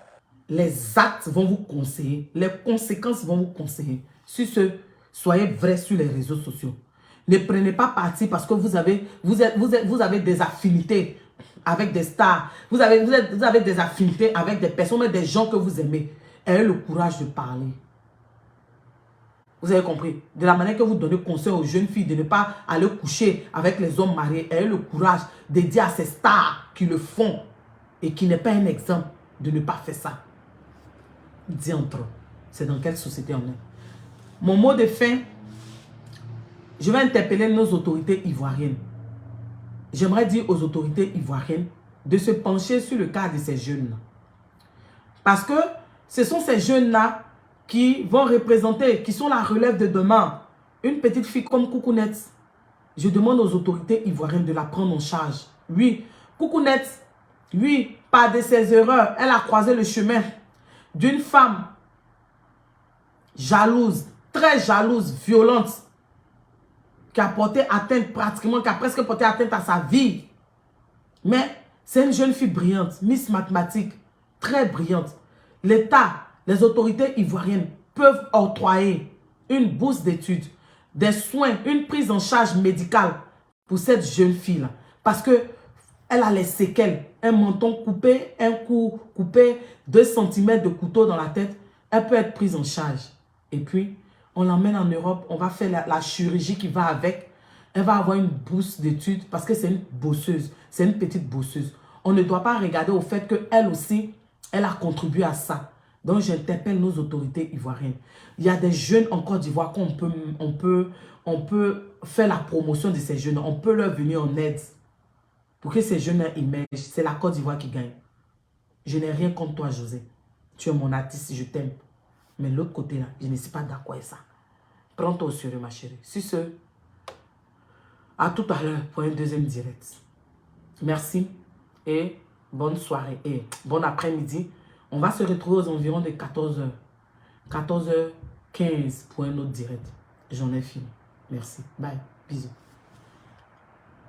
les actes vont vous conseiller. Les conséquences vont vous conseiller. Sur ce, soyez vrais sur les réseaux sociaux. Ne prenez pas parti parce que vous avez des affinités avec des stars. Vous avez des affinités avec des personnes, des gens que vous aimez. Ayez le courage de parler. Vous avez compris? De la manière que vous donnez conseil aux jeunes filles de ne pas aller coucher avec les hommes mariés. Ayez le courage de dire à ces stars qui le font et qui n'est pas un exemple de ne pas faire ça. Diantre, c'est dans quelle société on est? Mon mot de fin, je vais interpeller nos autorités ivoiriennes. J'aimerais dire aux autorités ivoiriennes de se pencher sur le cas de ces jeunes-là. Parce que ce sont ces jeunes-là qui vont représenter, qui sont la relève de demain. Une petite fille comme Coucounet, je demande aux autorités ivoiriennes de la prendre en charge. Oui, Coucounet, lui, par de ses erreurs, elle a croisé le chemin d'une femme jalouse, très jalouse, violente, qui a porté atteinte pratiquement, qui a presque porté atteinte à sa vie. Mais c'est une jeune fille brillante, Miss Mathématiques, très brillante. L'État, les autorités ivoiriennes peuvent octroyer une bourse d'études, des soins, une prise en charge médicale pour cette jeune fille-là. Parce que elle a les séquelles, un menton coupé, un cou coupé, 2 cm de couteau dans la tête. Elle peut être prise en charge. Et puis, on l'emmène en Europe, on va faire la chirurgie qui va avec. Elle va avoir une bourse d'études parce que c'est une bosseuse, c'est une petite bosseuse. On ne doit pas regarder au fait qu'elle aussi, elle a contribué à ça. Donc, j'interpelle nos autorités ivoiriennes. Il y a des jeunes en Côte d'Ivoire qu'on peut faire la promotion de ces jeunes. On peut leur venir en aide pour que ces jeunes émergent. C'est la Côte d'Ivoire qui gagne. Je n'ai rien contre toi, José. Tu es mon artiste, je t'aime. Mais l'autre côté, là, je ne suis pas d'accord avec ça. Prends-toi au sérieux, ma chérie. Sur ce, à tout à l'heure pour un deuxième direct. Merci et bonne soirée et bon après-midi. On va se retrouver aux environs de 14h. 14h15 pour un autre direct. J'en ai fini. Merci. Bye. Bisous.